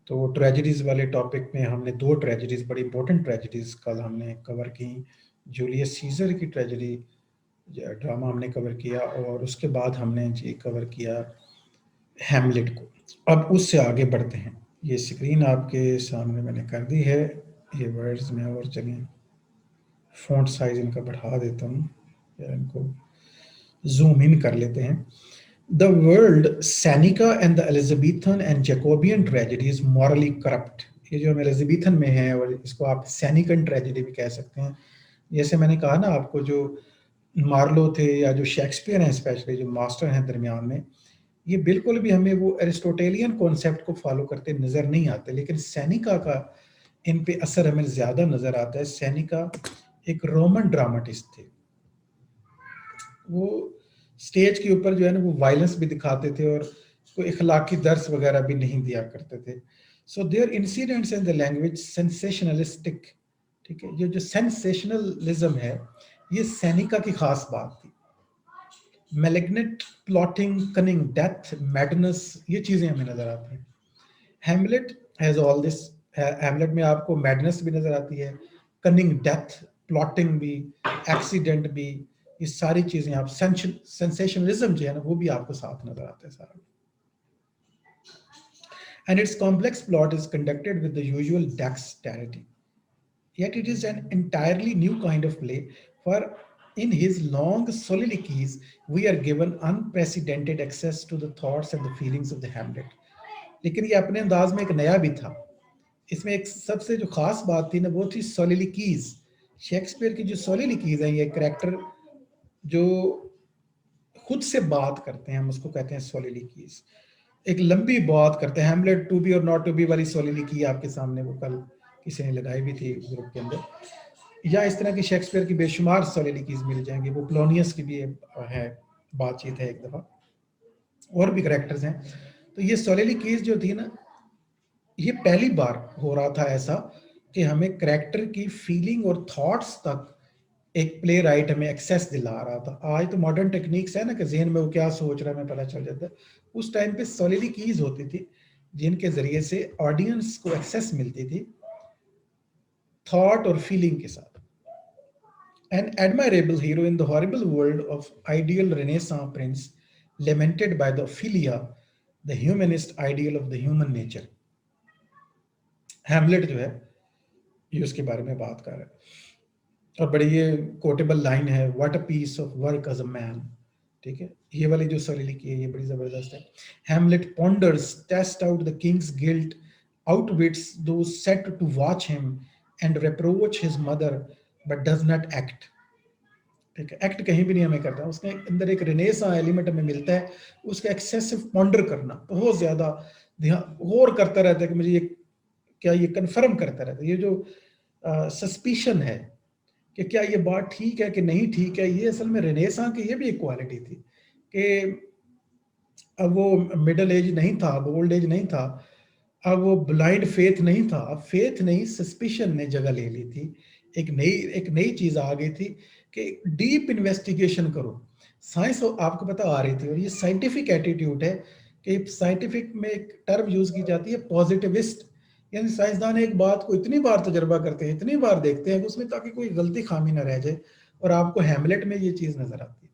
तो ट्रेजेडीज़ वाले टॉपिक में हमने दो ट्रेजेडीज़, बड़ी इंपॉर्टेंट ट्रेजेडीज़ कल हमने कवर की। जूलियस सीजर की ट्रेजेडी ड्रामा हमने कवर किया, और उसके बाद हमने जी कवर किया हैमलेट को। अब उससे आगे बढ़ते हैं। ये स्क्रीन आपके सामने मैंने कर दी है, ये वर्ड्स में, और चलिए फ़ॉन्ट साइज़ इनका बढ़ा देता हूँ, या इनको जूम इन कर लेते हैं। The world, Seneca and the Elizabethan and Jacobean tragedies morally corrupt. ये जो हम एलिजाबेथन में है, और इसको आप सैनिकन ट्रेजेडी भी कह सकते हैं। जैसे मैंने कहा ना आपको, जो मार्लो थे या जो शेक्सपियर हैं, स्पेशली जो मास्टर हैं दरमियान में, ये बिल्कुल भी हमें वो एरिस्टोटेलियन कॉन्सेप्ट को फॉलो करते नज़र नहीं आते, लेकिन सैनिका का इन पे असर हमें ज़्यादा नज़र आता है। सैनिका एक रोमन ड्रामाटिस्ट थे, वो स्टेज के ऊपर जो है ना वो वायलेंस भी दिखाते थे, और कोई इखलाकी दर्स वगैरह भी नहीं दिया करते थे। So there incidents in the language sensationalistic, ठीक है। ये जो सेंसेशनलिज्म है, ये सैनिका की खास बात थी। Malignant, plotting, cunning, death, madness, ये चीज़ें हमें नज़र आती हैं। Hamlet has all this. Hamlet में आपको मैडनेस भी नज़र आती है, कनिंग, डेथ, प्लॉटिंग भी, एक्सीडेंट भी, ये सारी चीज़ें आप सेंसेशनलिज्म जो है ना वो भी आपको साथ नज़र आता है सारा। And its complex plot is conducted with the usual dexterity. Yet it is an entirely new kind of play, for in his long soliloquies, we are given unprecedented access to the thoughts and the feelings of the Hamlet. लेकिन ये अपने अंदाज में एक नया भी था। इसमें एक सबसे जो खास बात थी ना, वो थी सोलिलिकीज। शेक्सपियर की जो सोलिलिकीज है, ये कैरेक्टर जो खुद से बात करते हैं, हम उसको कहते हैं सोलिलिकीज। एक लंबी बात करते हैं। हैमलेट टू बी और नॉट टू बी वाली सोलिलिकी आपके सामने वो कल किसी ने लगाई भी थी ग्रुप के अंदर, या इस तरह की शेक्सपियर की बेशुमार सोलिलिकीज मिल जाएंगी। वो पोलोनियस की भी है, बातचीत है एक दफ़ा, और भी करेक्टर्स हैं। तो ये सोलिलिकीज जो थी ना, ये पहली बार हो रहा था ऐसा कि हमें करेक्टर की फीलिंग और थॉट्स तक एक प्ले राइट हमें एक्सेस दिला रहा था। आज तो मॉडर्न टेक्निक्स है ना कि जेहन में वो क्या सोच रहा है हमें पता चल जाता है। उस टाइम पे सोलिलिकीज होती थी जिनके जरिए से ऑडियंस को एक्सेस मिलती थी थॉट और फीलिंग के साथ। An admirable hero in the horrible world of ideal Renaissance prince, lamented by the Ophelia, the humanist ideal of the human nature. Hamlet जो है ये उसके बारे में बात कर रहा है, और बड़ी ये कोटेबल लाइन है, what a piece of work as a man. ठीक है, ये वाली जो सोलिलिकी है ये बड़ी जबरदस्त है। Hamlet ponders, test out the king's guilt, outwits those set to watch him and reproach his mother, but does not act. ठीक है, एक्ट कहीं भी नहीं हमें करता, उसके अंदर एक रेनेसा एलिमेंट हमें मिलता है, उसका एक्सेसिव पॉन्डर करना, बहुत ज्यादा ध्यान गौर करता रहता है कि मुझे ये क्या, ये कन्फर्म करता रहता है। ये जो सस्पिशन है कि क्या ये बात ठीक है कि नहीं ठीक है, ये असल में रेनेसां की ये भी एक क्वालिटी थी कि अब वो मिडिल एज नहीं था, अब ओल्ड एज नहीं था, अब वो ब्लाइंड फेथ नहीं था, अब फेथ नहीं सस्पिशन ने जगह ले ली थी। एक नई चीज आ गई थी कि डीप इन्वेस्टिगेशन करो। साइंस आपको पता आ रही थी, और ये साइंटिफिक एटीट्यूड है कि साइंटिफिक में एक टर्म यूज की जाती है पॉजिटिविस्ट, यानी साइंसदान एक बात को इतनी बार तजर्बा करते हैं, इतनी बार देखते हैं कि उसमें ताकि कोई गलती खामी ना रह जाए, और आपको हैमलेट में ये चीज नजर आती है।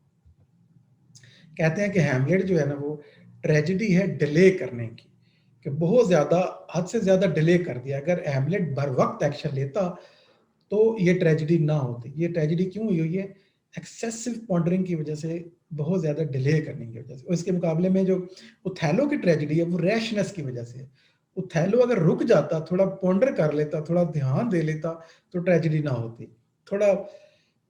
कहते हैं कि हैमलेट जो है ना वो ट्रेजेडी है डिले करने की, कि बहुत ज्यादा, हद से ज्यादा डिले कर दिया। अगर हैमलेट बर वक्त एक्शन लेता तो ये ट्रेजेडी ना होती। ये ट्रेजेडी क्यों हुई है? एक्सेसिव पॉन्डरिंग की वजह से, बहुत ज्यादा डिले करने की वजह से। और इसके मुकाबले में जो उथैलो की ट्रेजेडी है वो रैशनेस की वजह से है। उथैलो अगर रुक जाता, थोड़ा पॉन्डर कर लेता, थोड़ा ध्यान दे लेता, तो ट्रेजेडी ना होती। थोड़ा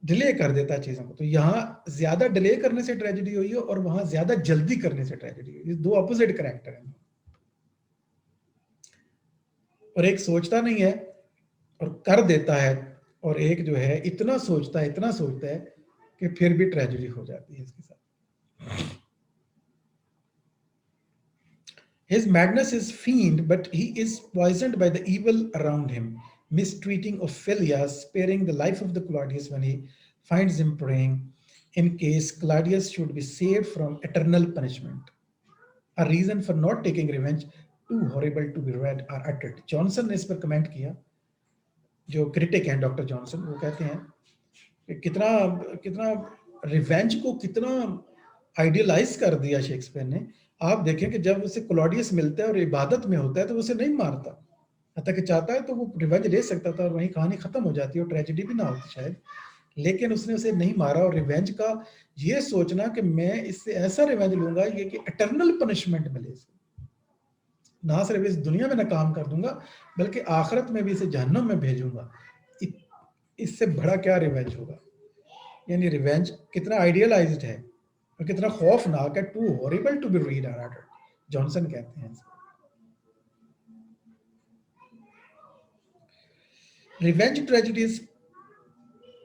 डिले कर देता चीजों को। तो यहाँ ज्यादा डिले करने से ट्रेजेडी हुई है, और वहां ज्यादा जल्दी करने से ट्रेजेडी हुई। ये दो अपोजिट कैरेक्टर हैं, और एक सोचता नहीं है और कर देता है, और एक जो है इतना सोचता है, इतना सोचता है कि फिर भी ट्रेजेडी हो जाती है इसके साथ। His madness is fiend, but he is poisoned by the evil around him, mistreating Ophelia, sparing the life of the Claudius when he finds him praying, in case Claudius should be saved from eternal punishment. A reason for not taking revenge too horrible to be read or uttered. Johnson ने इस पर comment किया, जो critic हैं doctor Johnson, वो कहते हैं कि कितना कितना रिवेंज को कितना आइडियलाइज कर दिया शेक्सपियर ने। आप देखें कि जब उसे क्लॉडियस मिलता है और इबादत में होता है तो उसे नहीं मारता, हत्ता कि चाहता है तो वो रिवेंज ले सकता था और वहीं कहानी खत्म हो जाती है और ट्रेजेडी भी ना होती शायद, लेकिन उसने उसे नहीं मारा। और रिवेंज का ये सोचना कि मैं इससे ऐसा रिवेंज लूंगा ये कि इटर्नल पनिशमेंट मिले, ना सिर्फ इस दुनिया में नाकाम कर दूंगा बल्कि आखिरत में भी इसे जहन्नम में भेजूंगा, इससे बड़ा क्या रिवेंज होगा। यानी रिवेंज कितना आइडियलाइज्ड है और कितना खौफनाक है। Too horrible to be read और अटर्ड, जॉनसन कहते हैं। Revenge tragedies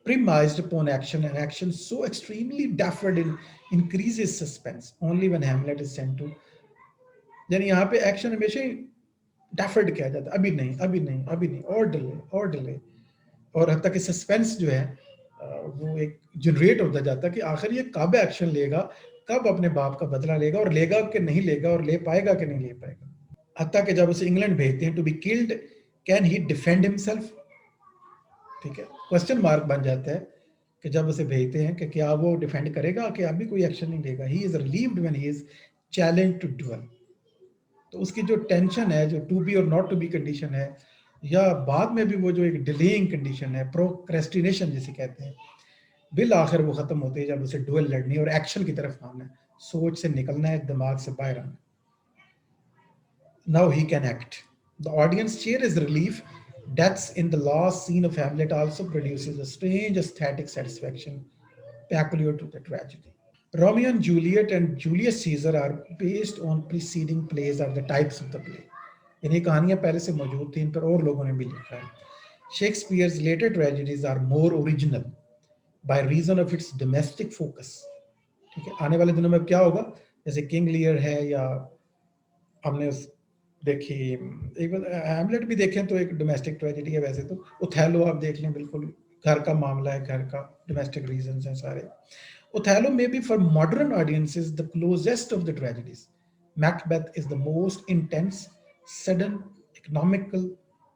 premised upon action, and action so extremely daffodil increases suspense only when Hamlet is sent to, यानी यहाँ पे एक्शन हमेशा ही डैफर्ड किया जाता है, अभी नहीं अभी नहीं अभी नहीं, और डिले, और हद तक कि सस्पेंस जो है वो एक जनरेट होता जाता है कि आखिर ये कब एक्शन लेगा, कब अपने बाप का बदला लेगा, और लेगा कि नहीं लेगा, और ले पाएगा कि नहीं ले पाएगा। हत्ता कि जब उसे इंग्लैंड भेजते हैं to be killed, can he defend himself, ठीक है, क्वेश्चन मार्क बन जाता है कि जब उसे भेजते हैं कि क्या वो डिफेंड करेगा कि अभी कोई एक्शन नहीं लेगा। He is relieved when he is challenged to duel. तो उसकी जो टेंशन है, जो टू बी और नॉट टू बी कंडीशन है, या बाद में भी वो जो एक डिलेइंग कंडीशन है, प्रोक्रेस्टिनेशन जिसे कहते हैं, बिल आखिर वो खत्म होती है जब उसे डुएल लड़नी और एक्शन की तरफ आना है, सोच से निकलना है, दिमाग से बाहर आना। Now he can act, the audience cheer his relief. Deaths in the last scene of Hamlet also produces a strange aesthetic satisfaction peculiar to the tragedy. Romeo and Juliet and Julius Caesar are based on preceding plays of the types of the play. इन्हीं कहानियां पहले से मौजूद थी, इन पर और लोगों ने भी लिखा है। Shakespeare's later tragedies are more original by reason of its domestic focus. ठीक है, आने वाले दिनों में क्या होगा, जैसे किंग लियर है, या हमने देखी एक बार हैमलेट भी देखें तो एक डोमेस्टिक ट्रेजेडी है। वैसे तो ओथेलो आप देख लें, बिल्कुल घर का मामला है, घर का डोमेस्टिक रीजंस हैं सारे। Othello may be for modern audiences the closest of the tragedies. Macbeth is the most intense, sudden, economical,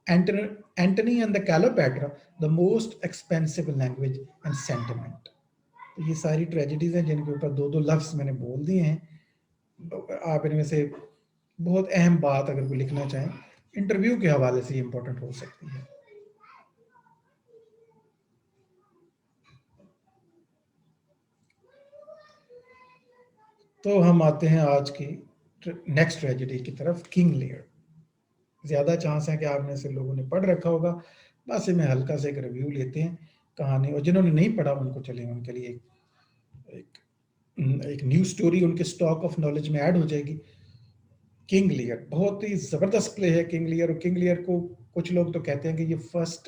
Antony and the Cleopatra the most expensive in language and sentiment. तो ये सारी tragedies हैं जिनके ऊपर दो दो लफ्ज मैंने बोल दिए हैं। आप इनमें से बहुत अहम बात अगर कोई लिखना चाहें, इंटरव्यू के हवाले से इंपॉर्टेंट हो सकती है। तो हम आते हैं आज की नेक्स्ट ट्रेजेडी की तरफ, किंग लियर। ज्यादा चांस है कि आप में से लोगों ने पढ़ रखा होगा, बस में हल्का से एक रिव्यू लेते हैं कहानी, और जिन्होंने नहीं पढ़ा उनको चलें, उनके लिए एक न्यू स्टोरी उनके स्टॉक ऑफ नॉलेज में ऐड हो जाएगी। किंग लियर बहुत ही जबरदस्त प्ले है किंग लियर, और किंग लियर को कुछ लोग तो कहते हैं कि ये फर्स्ट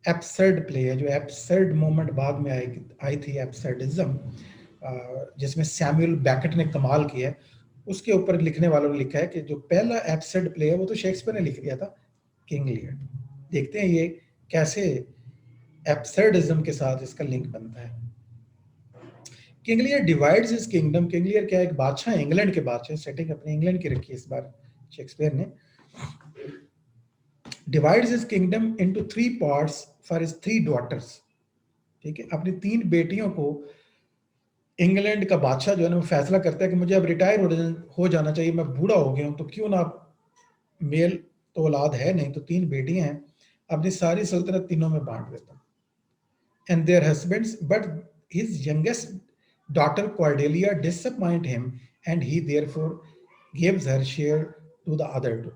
एब्सर्ड प्ले है, जो एब्सर्ड मोमेंट बाद में आई थी, एब्सर्डिज्म, जिसमें सैमुअल बैकेट ने कमाल किया है। उसके ऊपर लिखने वालों ने लिखा है कि जो पहला एब्सर्ड प्ले है वो तो शेक्सपियर ने लिख दिया था, किंग लियर। देखते हैं ये कैसे एब्सर्डिज्म के साथ इसका लिंक बनता है। King Lear divides his kingdom. King Lear क्या, एक बादशाह है, इंग्लैंड के बादशाह, सेटिंग अपनी इंग्लैंड की रखी है इस बार शेक्सपियर ने। Divides his kingdom into 3 parts for his 3 daughters. ठीक है, अपनी 3 बेटियों को इंग्लैंड का बादशाह जो है ना, वो फैसला करता है कि मुझे अब रिटायर हो जाना चाहिए, मैं बूढ़ा हो गया हूं, तो क्यों ना, मेल तो औलाद है नहीं, तो 3 बेटियां हैं, अपनी सारी सल्तनत तीनों में बांट देता हूं। And their husbands, but his youngest daughter Cordelia disappointed him, and he therefore gives her share to the other two.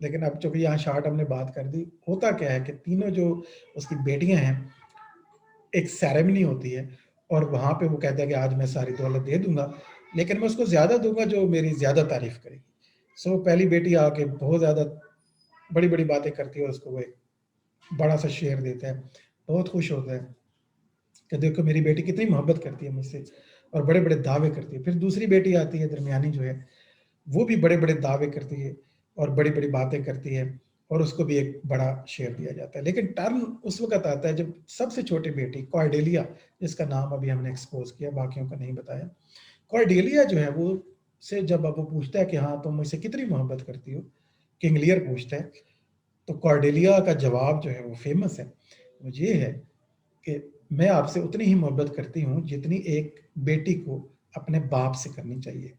लेकिन अब चूंकि यहाँ शार्ट हमने बात कर दी, होता क्या है कि तीनों जो उसकी बेटियां हैं, एक सेरेमनी होती है और वहां पे वो कहता है कि आज मैं सारी दौलत दे दूंगा, लेकिन मैं उसको ज्यादा दूंगा जो मेरी ज्यादा तारीफ करेगी। सो पहली बेटी आके बहुत ज्यादा बड़ी बड़ी बातें करती है, उसको वो एक बड़ा सा शेयर देता है, बहुत खुश होता है कि देखो मेरी बेटी कितनी मोहब्बत करती है मुझसे, और बड़े बड़े दावे करती है। फिर दूसरी बेटी आती है दरमियानी जो है, वो भी बड़े बड़े दावे करती है और बड़ी बड़ी बातें करती है, और उसको भी एक बड़ा शेयर दिया जाता है। लेकिन टर्न उस वक्त आता है जब सबसे छोटी बेटी कॉर्डेलिया, जिसका नाम अभी हमने एक्सपोज किया, बाकियों का नहीं बताया, कॉर्डेलिया जो है वो से जब अब वो पूछता है कि हाँ तुम मुझसे कितनी मोहब्बत करती हो, किंग लियर पूछता है, तो कॉर्डेलिया का जवाब जो है वो फेमस है, वो ये है कि मैं आपसे उतनी ही मोहब्बत करती हूँ जितनी एक बेटी को अपने बाप से करनी चाहिए,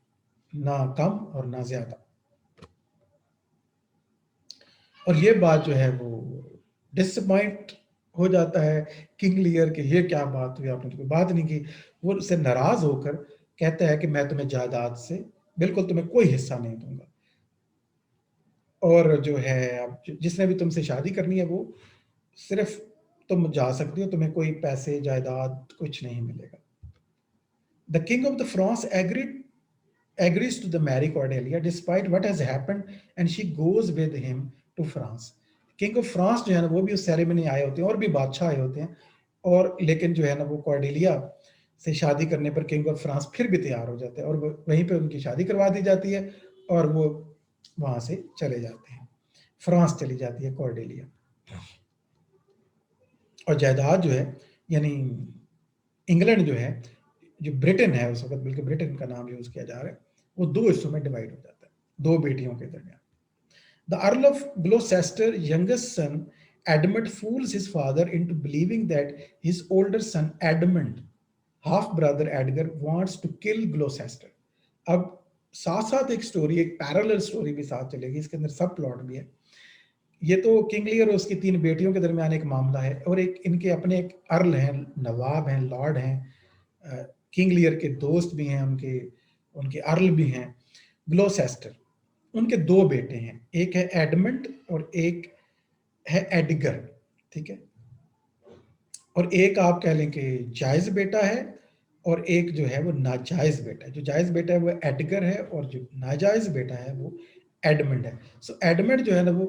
ना कम और ना ज्यादा। और ये बात जो है वो डिसअपॉइंट हो जाता है किंग लियर के, ये क्या बात हुई, आपने तो कोई बात नहीं की। वो उससे नाराज होकर कहता है कि मैं तुम्हें जायदाद से बिल्कुल तुम्हें कोई हिस्सा नहीं दूंगा, और जो है अब जिसने भी तुमसे शादी करनी है वो सिर्फ तुम जा सकती हो, तुम्हें कोई पैसे जायदाद कुछ नहीं मिलेगा। The king of the France agrees to the marry Cordelia despite what has happened and she goes with him to France. King of France जो है ना वो भी उस सेरेमनी आए होते हैं और भी बादशाह आए होते हैं, और लेकिन जो है ना वो कॉर्डेलिया से शादी करने पर किंग ऑफ फ्रांस फिर भी तैयार हो जाते हैं और वहीं पे उनकी शादी करवा दी जाती है और वो वहां से चले जाते हैं, फ्रांस चली जाती है कॉर्डेलिया। और जायदाद जो है यानी इंग्लैंड जो है, जो ब्रिटेन है उस वक्त, बल्कि ब्रिटेन का नाम यूज किया जा रहा है, वो दो हिस्सों में डिवाइड हो जाता है, दो बेटियों के दरमियान। The earl of Gloucester youngest son Edmund fools his father into believing that his older son Edmund, half brother Edgar, wants to kill Gloucester. अब साथ साथ एक स्टोरी, एक पैरेलल स्टोरी भी साथ चलेगी, इसके अंदर सब प्लॉट भी है। ये तो किंग लियर और उसकी तीन बेटियों के दरमियान एक मामला है, और एक इनके अपने एक अर्ल हैं, नवाब हैं, लॉर्ड हैं, किंग लियर के दोस्त भी हैं, उनके उनके अर्ल भी हैं, ग्लोसेस्टर। उनके दो बेटे हैं, एक है एडमंड और एक है एडगर, ठीक है। और एक आप कह लें कि जायज बेटा है और एक जो है वो नाजायज बेटा है। जो जायज बेटा है वो एडगर है और जो नाजायज बेटा है वो एडमंड है। सो एडमंड जो है ना वो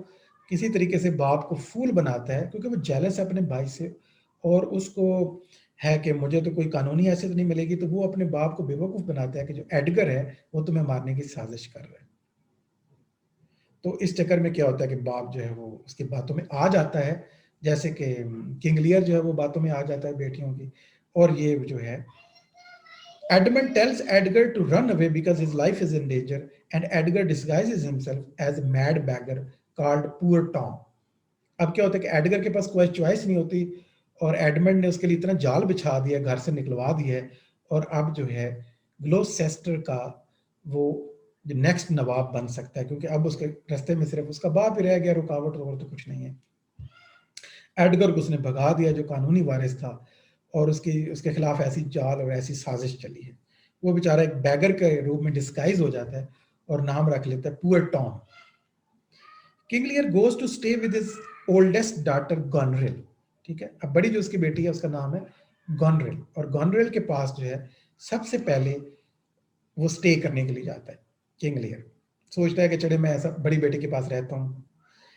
किसी तरीके से बाप को फूल बनाता है क्योंकि वो जेलस है अपने भाई से, और उसको है कि मुझे तो कोई कानूनी हैसियत नहीं मिलेगी, तो वो अपने बाप को बेवकूफ़ बनाता है कि जो एडगर है वो तुम्हें मारने की साजिश कर रहा है। तो इस चक्कर में क्या होता है कि बाप जो है वो उसकी बातों में आ जाता है, जैसे कि किंग लियर जो है वो बातों में आ जाता है बेटियों की, और ये जो है Edmund tells Edgar to run away because his life is in danger, and Edgar disguises himself as a mad beggar called Poor Tom. अब क्या होता है कि एडगर के पास कोई चॉइस नहीं होती, और एडमंड ने उसके लिए इतना जाल बिछा दिया, घर से निकलवा दिया है, और अब जो है ग्लोसेस्टर का वो नेक्स्ट नवाब बन सकता है, क्योंकि अब उसके रास्ते में सिर्फ उसका बाप ही रह गया, रुकावट और तो कुछ नहीं है। एडगर को उसने भगा दिया जो कानूनी वारिस था, और उसके खिलाफ ऐसी चाल और ऐसी साजिश चली है। वो बेचारा एक बैगर के रूप में डिस्गाइज हो जाता है और नाम रख लेता है poor Tom. King Lear goes to stay with his oldest daughter Goneril, ठीक है। अब बड़ी जो उसकी बेटी है उसका नाम है गॉनरेल, और गॉनरेल के पास जो है सबसे पहले वो स्टे करने के लिए जाता है। किंग लियर सोचता है कि चले मैं ऐसा बड़ी बेटी के पास रहता हूँ।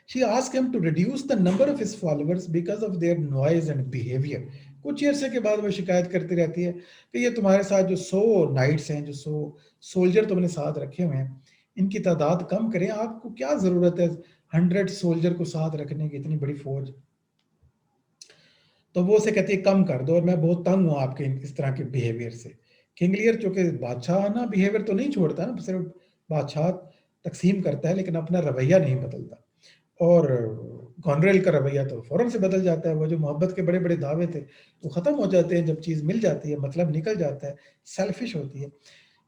She asked him to reduce the number of his followers because of their noise and behavior. कुछ अरसे के बाद वो शिकायत करती रहती है कि ये तुम्हारे साथ जो 100 नाइट्स हैं, जो 100 सोल्जर तुमने साथ रखे हुए हैं, इनकी तादाद कम करें, आपको क्या जरूरत है 100 सोल्जर को साथ रखने की, इतनी बड़ी फौज। तो वो उसे कहती है कम कर दो, और मैं बहुत तंग हूँ आपके इस तरह के बिहेवियर से। किंग लियर चूंकि बादशाह ना बिहेवियर तो नहीं छोड़ता ना, सिर्फ बादशाह तकसीम करता है लेकिन अपना रवैया नहीं बदलता, और गॉनरेल का रवैया तो फौरन से बदल जाता है। वो जो मोहब्बत के बड़े बड़े दावे थे वो खत्म हो जाते हैं जब चीज मिल जाती है, मतलब निकल जाता है, सेल्फिश होती है।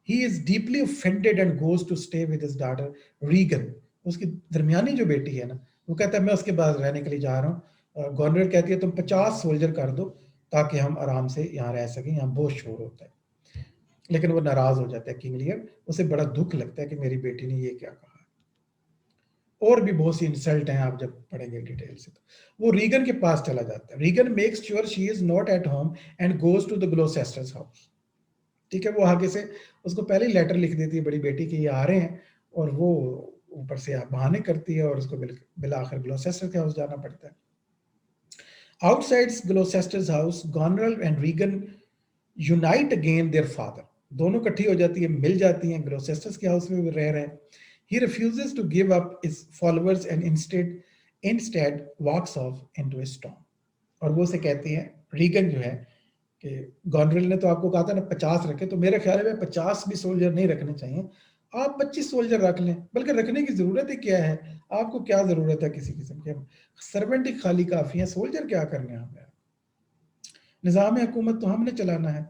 He is deeply offended and goes to stay with his daughter Regan. उसकी दरमियानी जो बेटी है ना, वो कहता है मैं उसके पास रहने के लिए जा रहा हूँ। गॉनरेल कहती है तुम 50 सोल्जर कर दो ताकि हम आराम से यहाँ रह सकें, यहाँ बहुत शोर होता है। लेकिन वो नाराज हो जाता है किंग लियर, उसे बड़ा दुख लगता है कि मेरी बेटी ने ये क्या कहा। और भी बहुत सी इंसल्ट हैं, आप जब पढ़ेंगे डिटेल से। तो वो रीगन के पास चला जाता है। Regan makes sure she is not at home and goes to the Gloucester's house, ठीक है। वो आगे से उसको पहले ही लेटर लिख देती है बड़ी बेटी के ये आ रहे हैं, और वो ऊपर से बहाने करती है और उसको बिल आखिर ग्लोसेस्टर के हाउस जाना पड़ता है। Outside Gloucester's house Goneril and Regan unite again their father. दोनों इकट्ठी हो जाती है, मिल जाती हैं, ग्लोसेस्टर्स के हाउस में रह रहे हैं। He refuses to give up his followers and instead walks off into a storm. और वो से कहती है, रीगन जो है कि गॉनरेल ने तो आपको कहा था ना 50 रखे, तो मेरे ख्याल में 50 भी सोल्जर नहीं रखने चाहिए, आप 25 सोल्जर रख लें, बल्कि रखने की जरूरत ही क्या है, आपको क्या जरूरत है किसी किस्म के, सर्वेंट ही खाली काफी है, सोल्जर क्या करने हैं हमें, निज़ाम हुकूमत तो हमने चलाना है।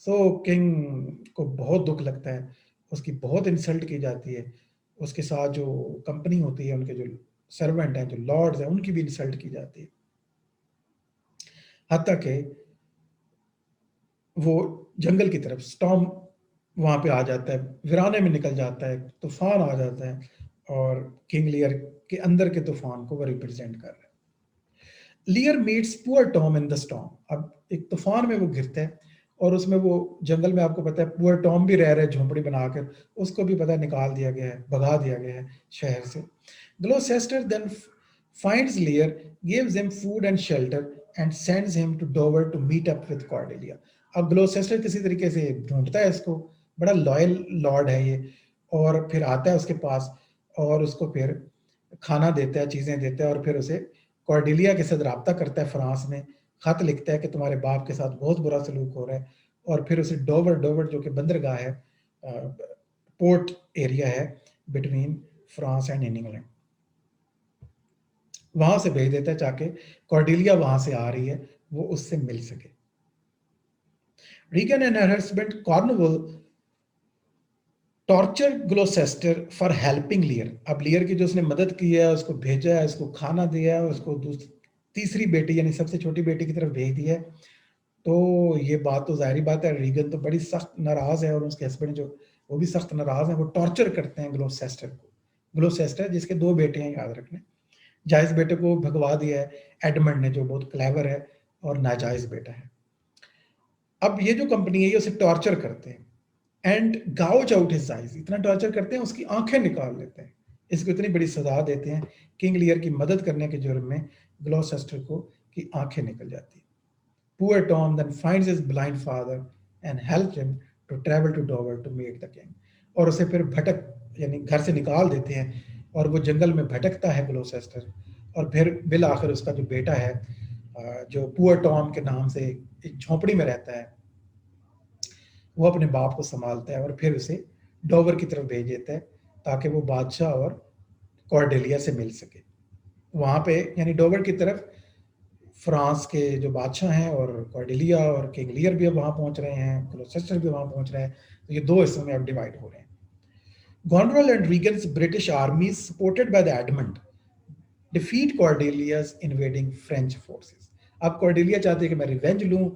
सो किंग को बहुत दुख लगता है, उसकी बहुत इंसल्ट की जाती है, उसके साथ जो कंपनी होती है, उनके जो सर्वेंट हैं, जो लॉर्ड्स हैं, उनकी भी इंसल्ट की जाती है। हत्ता कि वो जंगल की तरफ स्टॉर्म वहां पे आ जाता है, वीराने में निकल जाता है, तूफान आ जाता है, और किंग लियर के अंदर के तूफान को वो रिप्रेजेंट कर रहा है। लियर meets poor Tom in the storm. अब एक तूफान में वो गिरता है, और उसमें वो जंगल में, आपको पता है पुअर टॉम भी रह रहा है झोंपड़ी बनाकर, उसको भी पता है निकाल दिया गया है, भगा दिया गया है शहर से। ग्लोसेस्टर then finds Lear, gives him food and shelter, and sends him to Dover to meet up with Cordelia. अब ग्लोसेस्टर किसी तरीके से ढूंढता है इसको, बड़ा लॉयल लॉर्ड है ये, और फिर आता है उसके पास, और उसको फिर खाना देता है, चीज़ें देता है, और फिर उसे कॉर्डेलिया के साथ रब्ता करता है, फ्रांस में खत लिखता है कि तुम्हारे बाप के साथ बहुत बुरा सलूक हो रहा है, और फिर उसे डोवर, डोवर जो कि बंदरगाह है, पोर्ट एरिया है बिटवीन फ्रांस एंड इंग्लैंड, वहां से भेज देता है, ताकि कॉर्डेलिया वहां से आ रही है, वो उससे मिल सके। Regan and her husband Cornwall torture Gloucester for helping Lear. अब लियर की जो उसने मदद की है, उसको भेजा है, उसको खाना दिया है, उसको तीसरी बेटी यानी सबसे छोटी बेटी की तरफ भेज दिया है, तो ये बात तो जाहिर बात है, रीगन तो बड़ी सख्त नाराज है, और उसके हस्बैंड जो, वो भी सख्त नाराज है, वो टॉर्चर करते हैं ग्लोसेस्टर को। ग्लोसेस्टर जिसके दो बेटे हैं, याद रखने, जायज बेटे को भगवा दिया है एडमंड ने, जो बहुत क्लेवर है और नाजायज बेटा है। अब ये जो कंपनी है, ये उसे टॉर्चर करते हैं, and gauche out his eyes, इतना टॉर्चर करते हैं उसकी आंखें निकाल लेते हैं, इसको इतनी बड़ी सजा देते हैं, किंग लियर की मदद करने के जुर्म में ग्लोसेस्टर को की आंखें निकल जाती है। Poor Tom then finds his blind father and help him to travel to Dover to meet the king, और उसे फिर भटक, यानी घर से निकाल देते हैं, और वो जंगल में भटकता है ग्लोसेस्टर, और फिर बिल आखिर उसका जो बेटा है, जो पुअर टॉम के नाम से एक झोंपड़ी में रहता है, वो अपने बाप को संभालता है, और फिर उसे डोवर की तरफ भेज देता है, ताकि वो बादशाह और कॉर्डेलिया से मिल सके। वहां पे यानी डोवर की तरफ फ्रांस के जो बादशाह हैं, और कॉर्डेलिया और किंग लियर भी अब वहां पहुंच रहे हैं, ग्लोसेस्टर भी वहां पहुंच रहे हैं, तो ये दो हिस्सों में अब डिवाइड हो रहे हैं। Goneril and Regan's British armies, supported by the Admont, defeat Cordelia's invading French forces. अब कॉर्डेलिया चाहते हैं कि मैं रिवेंज लूं,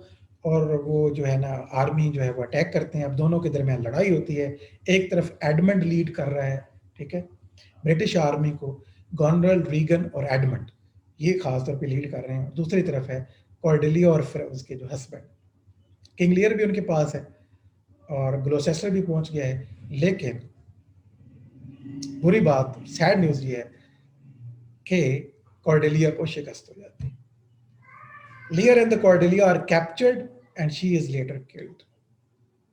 और वो जो है ना आर्मी जो है वो अटैक करते हैं, अब दोनों के दरमियान लड़ाई होती है, एक तरफ एडमंड लीड कर रहा है, ठीक है, ब्रिटिश आर्मी को, गॉनरल, रीगन और एडमंड ये खासतौर पे लीड कर रहे हैं, दूसरी तरफ है कॉर्डेलिया और उसके जो हस्बैंड किंग लियर भी उनके पास है, और ग्लोसेस्टर भी पहुंच गया है, लेकिन बुरी बात, सैड न्यूज ये है कि कॉर्डेलिया को शिकस्त हो जाती है। Lear and the Cordelia are captured and she is later killed,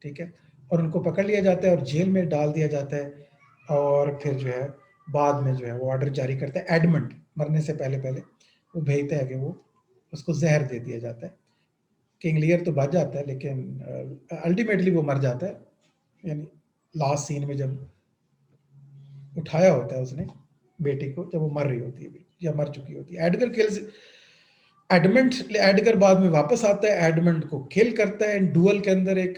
ठीक है, और उनको पकड़ लिया जाता है और जेल में डाल दिया जाता है, और फिर जो है बाद में जो है वो ऑर्डर जारी करता है, एडमंड मरने से पहले पहले वो भेजता है कि वो उसको जहर दे दिया जाता है। किंग लियर तो बच जाता है, लेकिन अल्टीमेटली वो मर जाता है, यानी लास्ट सीन में जब उठाया होता है उसने बेटी को, जब वो मर रही होती है या मर चुकी होती है। एडगर किल्स एडमंड, एडगर बाद में वापस आता है, एडमंड को किल करता है डुअल के अंदर एक,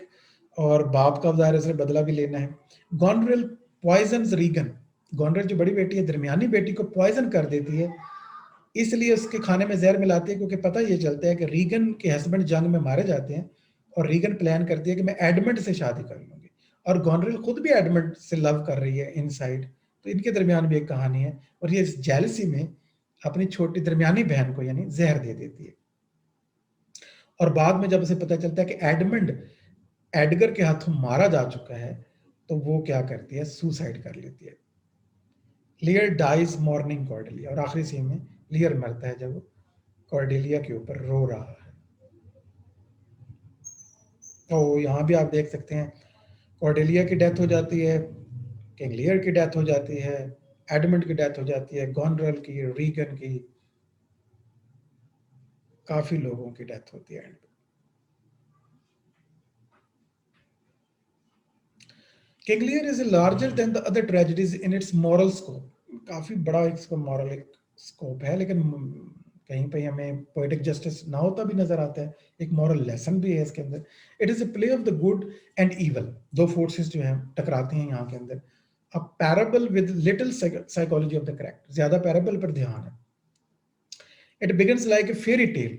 और बाप का ज़ाहिर से बदला भी लेना है। गॉनरेल पॉइजन्स रीगन, गॉनरेल जो बड़ी बेटी है, दरमियानी बेटी को पॉइजन कर देती है, इसलिए उसके खाने में जहर मिलाती है, क्योंकि पता ये चलता है कि रीगन के हस्बैंड जंग में मारे जाते हैं, और रीगन प्लान करती है कि मैं एडमंड से शादी कर लूंगी, और गॉनरेल खुद भी एडमंड से लव कर रही है इनसाइड, तो इनके दरमियान भी एक कहानी है, और ये जेलसी में अपनी छोटी दरमियानी बहन को यानी जहर दे देती है। और बाद में जब उसे पता चलता है कि एडमंड एडगर के हाथों मारा जा चुका है, तो वो क्या करती है, सुसाइड कर लेती है। लियर डाइज मॉर्निंग कॉर्डेलिया, और आखिरी सीन में लियर मरता है जब वो कॉर्डेलिया के ऊपर रो रहा है। तो यहाँ भी आप देख सकते हैं, कॉर्डेलिया की डेथ हो जाती है, किंग लियर की डेथ हो जाती है, एडमंड की डेथ हो जाती है, गॉनरल की, रीगन की, काफी लोगों की डेथ होती है। King Lear is larger than the other tragedies in its moral scope. काफी बड़ा इसका मॉरल एक स्कोप है, लेकिन कहीं पे हमें पोएटिक जस्टिस ना होता भी नजर आता है, एक मॉरल लेसन भी है इसके अंदर। It is a play of the good and evil, दो फोर्सेस जो हैं टकराते हैं यहाँ के अंदर। A parable with little psychology of the character, ज्यादा पैराबल पर ध्यान है। It begins like a fairy tale,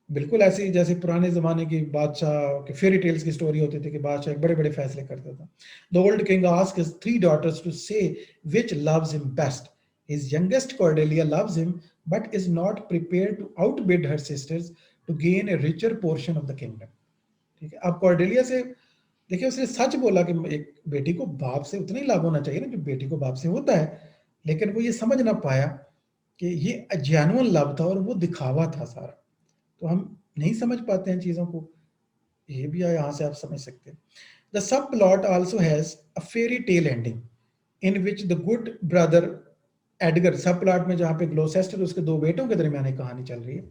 बिल्कुल ऐसे ही जैसे पुराने जमाने की बादशाह के फेरी टेल्स की स्टोरी होती थी कि बादशाह एक बड़े बड़े फैसले करता था। The old king asked his three daughters to say which loves him best. His youngest Cordelia loves him but is not prepare to outbid her sisters to gain a richer portion of the kingdom. ठीक है, अब Cordelia से देखिए उसने सच बोला कि एक बेटी को बाप से उतना ही लाभ होना चाहिए ना जो बेटी को बाप से होता है, लेकिन वो ये समझ ना पाया कि ये जेन्युइन लव था और वो दिखावा था सारा। तो हम नहीं समझ पाते हैं चीज़ों को, ये भी यहाँ से आप समझ सकते हैं। The sub plot also has a fairy tale ending in which the good brother Edgar, सब प्लॉट में जहाँ पे ग्लोसेस्टर उसके दो बेटों के दरमियान एक कहानी चल रही है,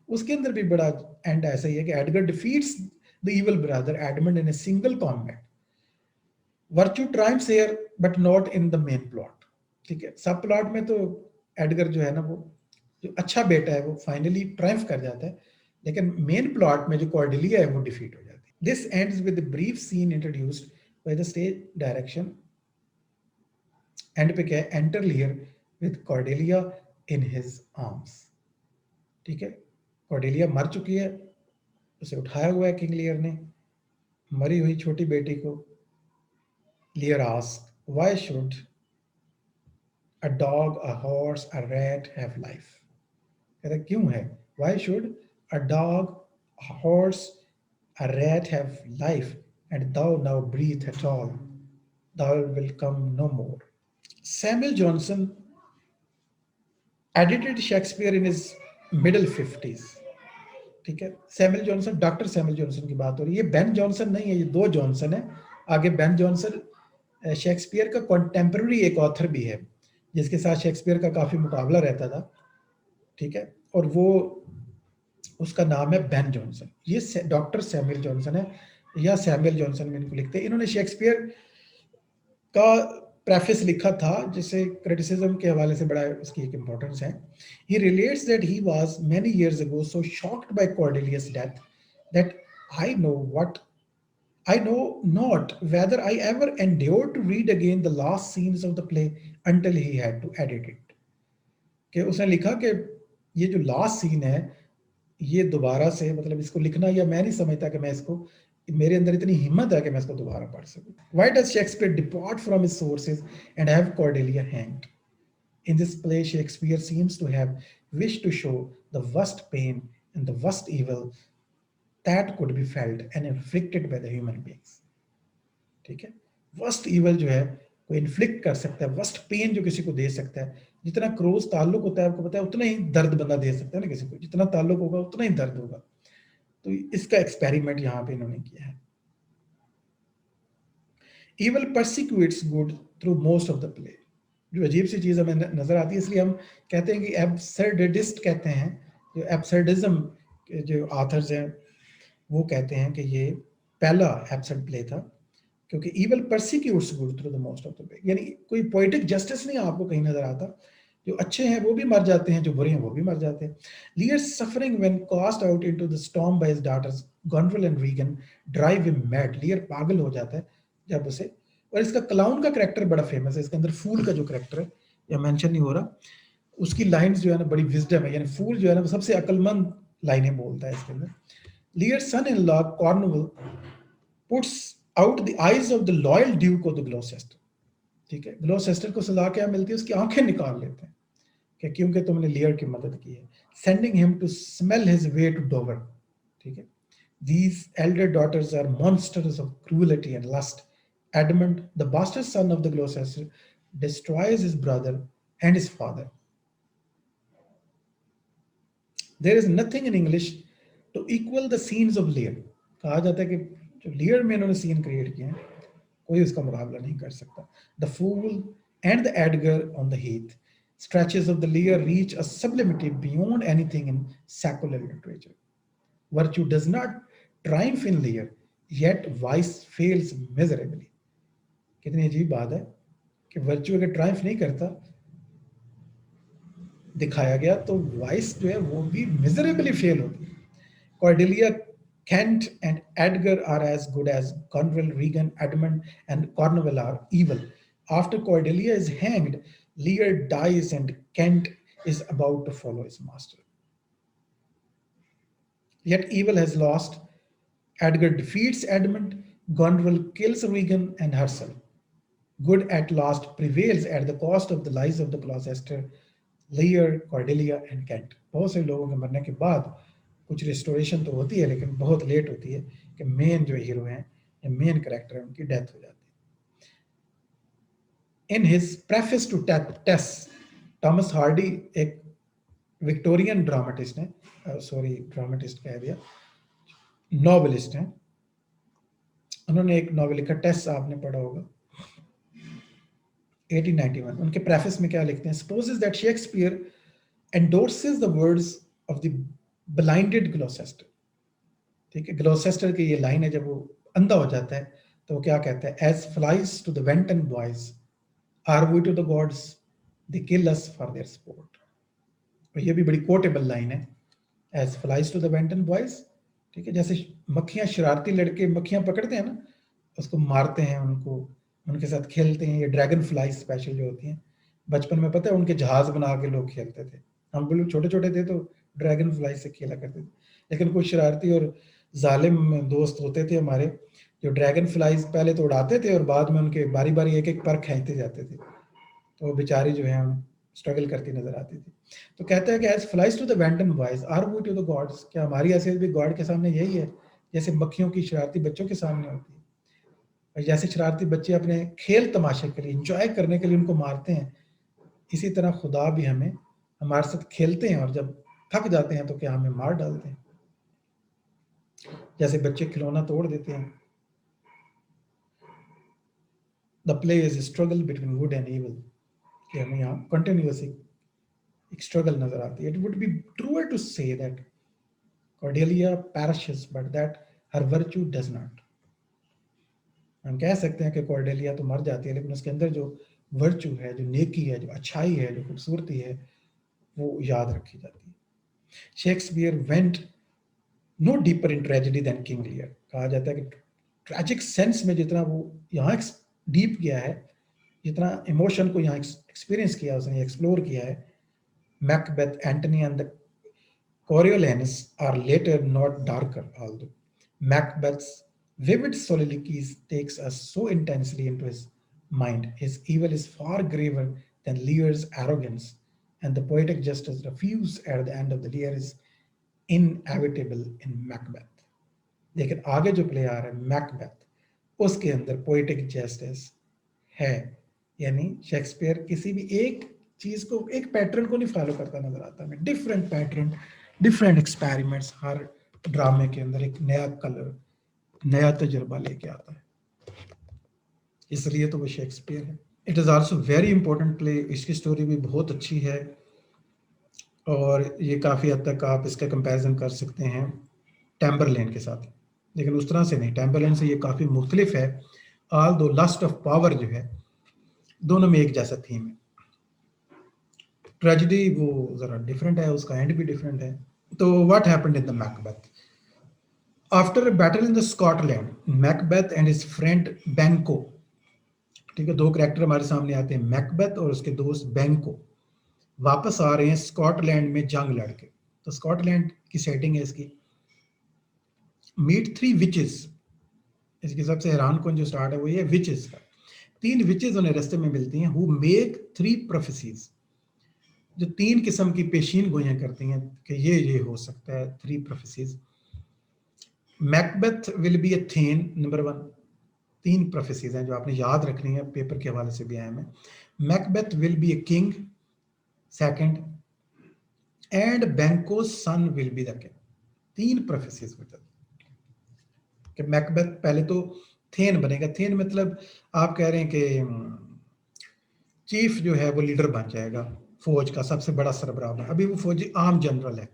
उसके अंदर भी बड़ा एंड ऐसा ही है कि Edgar defeats the evil brother Edmund in a single combat. Virtue triumphs here but not in the main plot. ठीक है, सब प्लॉट में तो एडगर जो है ना, वो जो अच्छा बेटा है वो फाइनली ट्रायम्फ कर जाता है, लेकिन मेन प्लॉट में जो कॉर्डेलिया है वो डिफीट हो जाती है। This ends with brief scene introduced by the stage direction. End पे क्या है, enter Lear with Cordelia in his arms. ठीक है, कॉर्डेलिया मर चुकी है, उसे उठाया हुआ है किंग लियर ने, मरी हुई छोटी बेटी को। लियर ask why should a dog, a horse, a rat have life? कहता क्यों है, why should a dog, a horse, a rat have life, and thou now breathe at all, thou will come no more. Samuel Johnson edited Shakespeare in his middle 50s। ठीक है, Samuel Johnson, doctor Samuel Johnson की बात हो रही है, ये Ben Jonson नहीं है, ये दो जॉनसन है। आगे बेन जॉनसन शेक्सपियर का कॉन्टेम्पररी एक ऑथर भी है जिसके साथ शेक्सपियर का काफी मुकाबला रहता था। ठीक है, और वो उसका नाम है बेन जॉनसन। ये डॉक्टर सैमुअल जॉनसन है या सैमुअल जॉनसन में इनको लिखते हैं। इन्होंने शेक्सपियर का प्रेफिस लिखा था जिसे क्रिटिसिज्म के हवाले से बड़ा उसकी एक इंपॉर्टेंस है। He relates that he was many years ago so shocked by Cordelia's death that I know what I know not whether I ever endured to read again the last scenes of the play until he had to edit it। कि उसने लिखा कि ये जो last scene है ये दोबारा से, मतलब इसको लिखना, या मैं नहीं समझता कि मैं इसको, मेरे अंदर इतनी हिम्मत है कि मैं इसको दोबारा पढ़ सकूं। Why does Shakespeare depart from his sources and have Cordelia hanged? In this play, Shakespeare seems to have wished to show the worst pain and the worst evil that could be felt and inflicted by the human beings। ठीक है, worst evil जो है कोई inflict कर सकता है, worst pen जो किसी को दे सकता है, जितना क्लोज ताल्लुक होता है आपको पता है उतना ही दर्द बंदा दे सकता है ना किसी को, जितना ताल्लुक होगा उतना ही दर्द होगा। तो इसका एक्सपेरिमेंट यहाँ पे इन्होंने किया है। Evil persecutes good through most of the play, जो अजीब सी चीज हमें नजर आती है, इसलिए हम कहते हैं कि एब्सर्डिस्ट कहते हैं, जो एब्सर्डिज्म के जो आथर्स हैं वो कहते हैं कि ये पहला एब्सर्ड प्ले था, क्योंकि evil persecutes good through the most of the play, यानी कोई पोएटिक जस्टिस नहीं आपको कहीं नजर आता, जो अच्छे हैं वो भी मर जाते हैं, जो बुरे हैं वो भी मर जाते हैं। Lear's suffering when cast out into the storm by his daughters Gonville and Regan drive him mad। Lear पागल हो जाता है जब उसे, और इसका क्लाउन का कैरेक्टर बड़ा फेमस है, इसके अंदर फूल का जो कैरेक्टर है या मेंशन नहीं हो रहा, उसकी लाइंस जो है ना बड़ी विजडम है, यानी फूल जो है ना वो सबसे अक्लमंद लाइनें बोलता है इसके अंदर। Lear's son-in-law Cornwall puts out the eyes of the loyal Duke of the Gloucester। ठीक है, ग्लोसेस्टर को सजा क्या मिलती है, उसकी आंखें निकाल लेते हैं कि क्योंकि तुमने लियर की मदद की है। Sending him to smell his way to Dover. ठीक है, these elder daughters are monsters of cruelty and lust। Edmund, the bastard son of the Gloucester, destroys his brother and his father। There is nothing in English to equal the scenes of Lear। कहा जाता है कि जो लियर में इन्होंने scene create किए हैं कोई उसका मुकाबला नहीं कर सकता। The fool and the Edgar on the heath stretches of the Lear reach a sublimity beyond anything in secular literature। Virtue does not triumph in Lear, yet vice fails miserably। कितनी अजीब बात है कि वर्च्यू अगर Triumph नहीं करता दिखाया गया तो वाइस जो है वो भी मिजरेबली फेल होती है. Cordelia, Kent, and Edgar are as good as Cornwall, Regan, Edmund, and Cornwall are evil. After Cordelia is hanged, Lear dies and Kent is about to follow his master. Yet evil has lost. Edgar defeats Edmund, Cornwall kills Regan and herself. Good at last prevails at the cost of the lives of the Gloucester, Lear, Cordelia and Kent. बहुत से लोगों के मरने के बाद कुछ restoration तो होती है लेकिन बहुत लेट होती है कि मेन जो हीरो हैं या मेन कैरेक्टर है उनकी डेथ हो जाती है. In his preface to Tess, Thomas Hardy एक विक्टोरियन ड्रामेटिस्ट हैं, सॉरी ड्रामेटिस्ट कह दिया, नॉवेलिस्ट हैं. उन्होंने एक नॉवेल लिखा, टेस आपने पढ़ा होगा, 1891. उनके प्रेफेस में क्या लिखते हैं? Supposes that Shakespeare endorses the words of the blinded Gloucester. ठीक है, ग्लॉसेस्टर की ये लाइन है, जब वो अंधा हो जाता है तो वो क्या कहता है? As flies to the wanton boys are we to the gods, they kill us for their sport. और ये भी बड़ी कोटेबल लाइन है, as flies to the wanton boys. ठीक है, जैसे मक्खियां, शरारती लड़के मक्खियां पकड़ते हैं ना, उसको मारते हैं, उनको उनके साथ खेलते हैं. ये ड्रैगन फ्लाई स्पेशल जो होती हैं, बचपन में पता है उनके जहाज बना के लोग खेलते थे. हम बिल्कुल छोटे छोटे थे तो ड्रैगन फ्लाई से खेला करते थे. लेकिन कुछ शरारती और जालिम दोस्त होते थे हमारे, जो ड्रैगन फ्लाइज पहले तो उड़ाते थे और बाद में उनके बारी बारी एक एक पर खींचते जाते थे, तो वो बेचारी जो है स्ट्रगल करती नजर आती थी. तो कहते हैं कि as flies to the wanton boys are we to the gods, क्या हमारी हैसियत भी गॉड के सामने यही है जैसे मक्खियों की शरारती बच्चों के सामने होती है. और जैसे शरारती बच्चे अपने खेल तमाशे के लिए, इंजॉय करने के लिए उनको मारते हैं, इसी तरह खुदा भी हमें हमारे साथ खेलते हैं और जब थक जाते हैं तो क्या हमें मार डालते हैं. जैसे बच्चे खिलौना तोड़ देते हैं. The play is struggle between good and evil, कि हमें यहाँ कंटिन्यूअस एक स्ट्रगल नजर आती है. It would be truer to say that Cordelia perishes but that her virtue does not. हम कह सकते हैं कि कॉर्डेलिया तो मर जाती है लेकिन उसके अंदर जो वर्चू है, जो नेकी है, जो अच्छाई है, जो खूबसूरती है, वो याद रखी जाती है. Shakespeare went no deeper in tragedy than King Lear. कहा जाता है कि ट्रैजिक सेंस में जितना वो यहाँ डीप गया है, जितना इमोशन को यहाँ एक्सपीरियंस किया, उसने एक्सप्लोर किया है. Macbeth, Antony and the Coriolanus are later not darker, although Macbeth's vivid soliloquies takes us so intensely into his mind. His evil is far graver than Lear's arrogance, and the poetic justice refused at the end of the Lear is inevitable in Macbeth. लेकिन आगे जो play आ रहा है Macbeth, उसके अंदर poetic justice है. यानी Shakespeare किसी भी एक चीज को, एक पैटर्न को नहीं फॉलो करता नजर आता है. डिफरेंट पैटर्न, डिफरेंट एक्सपेरिमेंट्स, हर ड्रामे के अंदर एक नया कलर, नया तजुर्बा लेके आता है. इसलिए तो वो शेक्सपियर है. It is also very important play. इसकी स्टोरी भी बहुत अच्छी है और ये काफ़ी हद तक आप इसका कंपैरिजन कर सकते हैं टैम्बरलेन के साथ, लेकिन उस तरह से नहीं. टैम्बरलेन से ये काफ़ी मुख्तलिफ है. ऑल दो लस्ट ऑफ पावर जो है, दोनों में एक जैसा थीम है. ट्रेजेडी वो ज़रा डिफरेंट है, उसका एंड भी डिफरेंट है. तो what happened in the Macbeth? After a battle in the Scotland, Macbeth and his friend बैंको, ठीक है, दो कैरेक्टर हमारे सामने आते हैं, मैकबेथ और उसके दोस्त बैंको, वापस आ रहे हैं स्कॉटलैंड में जंग लड़के. तो स्कॉटलैंड की सेटिंग है इसकी. Meet three witches. इसकी सबसे हैरान कौन जो स्टार्ट है वो ये विचेस का. तीन विचेस उन्हें रास्ते में मिलती हैं, हु मेक थ्री प्रोफेसीज, जो तीन किस्म की पेशीन गोइयां करती हैं कि ये हो सकता है. Three prophecies. Macbeth will be a thane, number one. तीन प्रोफेसीज हैं जो आपने याद रखनी है, पेपर के हवाले से भी आए हैं. Macbeth will be a king, second, and Banquo's son will be the king. तीन प्रोफेसीज होता है कि मैकबेथ पहले तो थेन बनेगा. थेन मतलब आप कह रहे हैं कि चीफ जो है वो लीडर बन जाएगा, फौज का सबसे बड़ा सरबराह है. अभी वो फौजी आम जनरल है,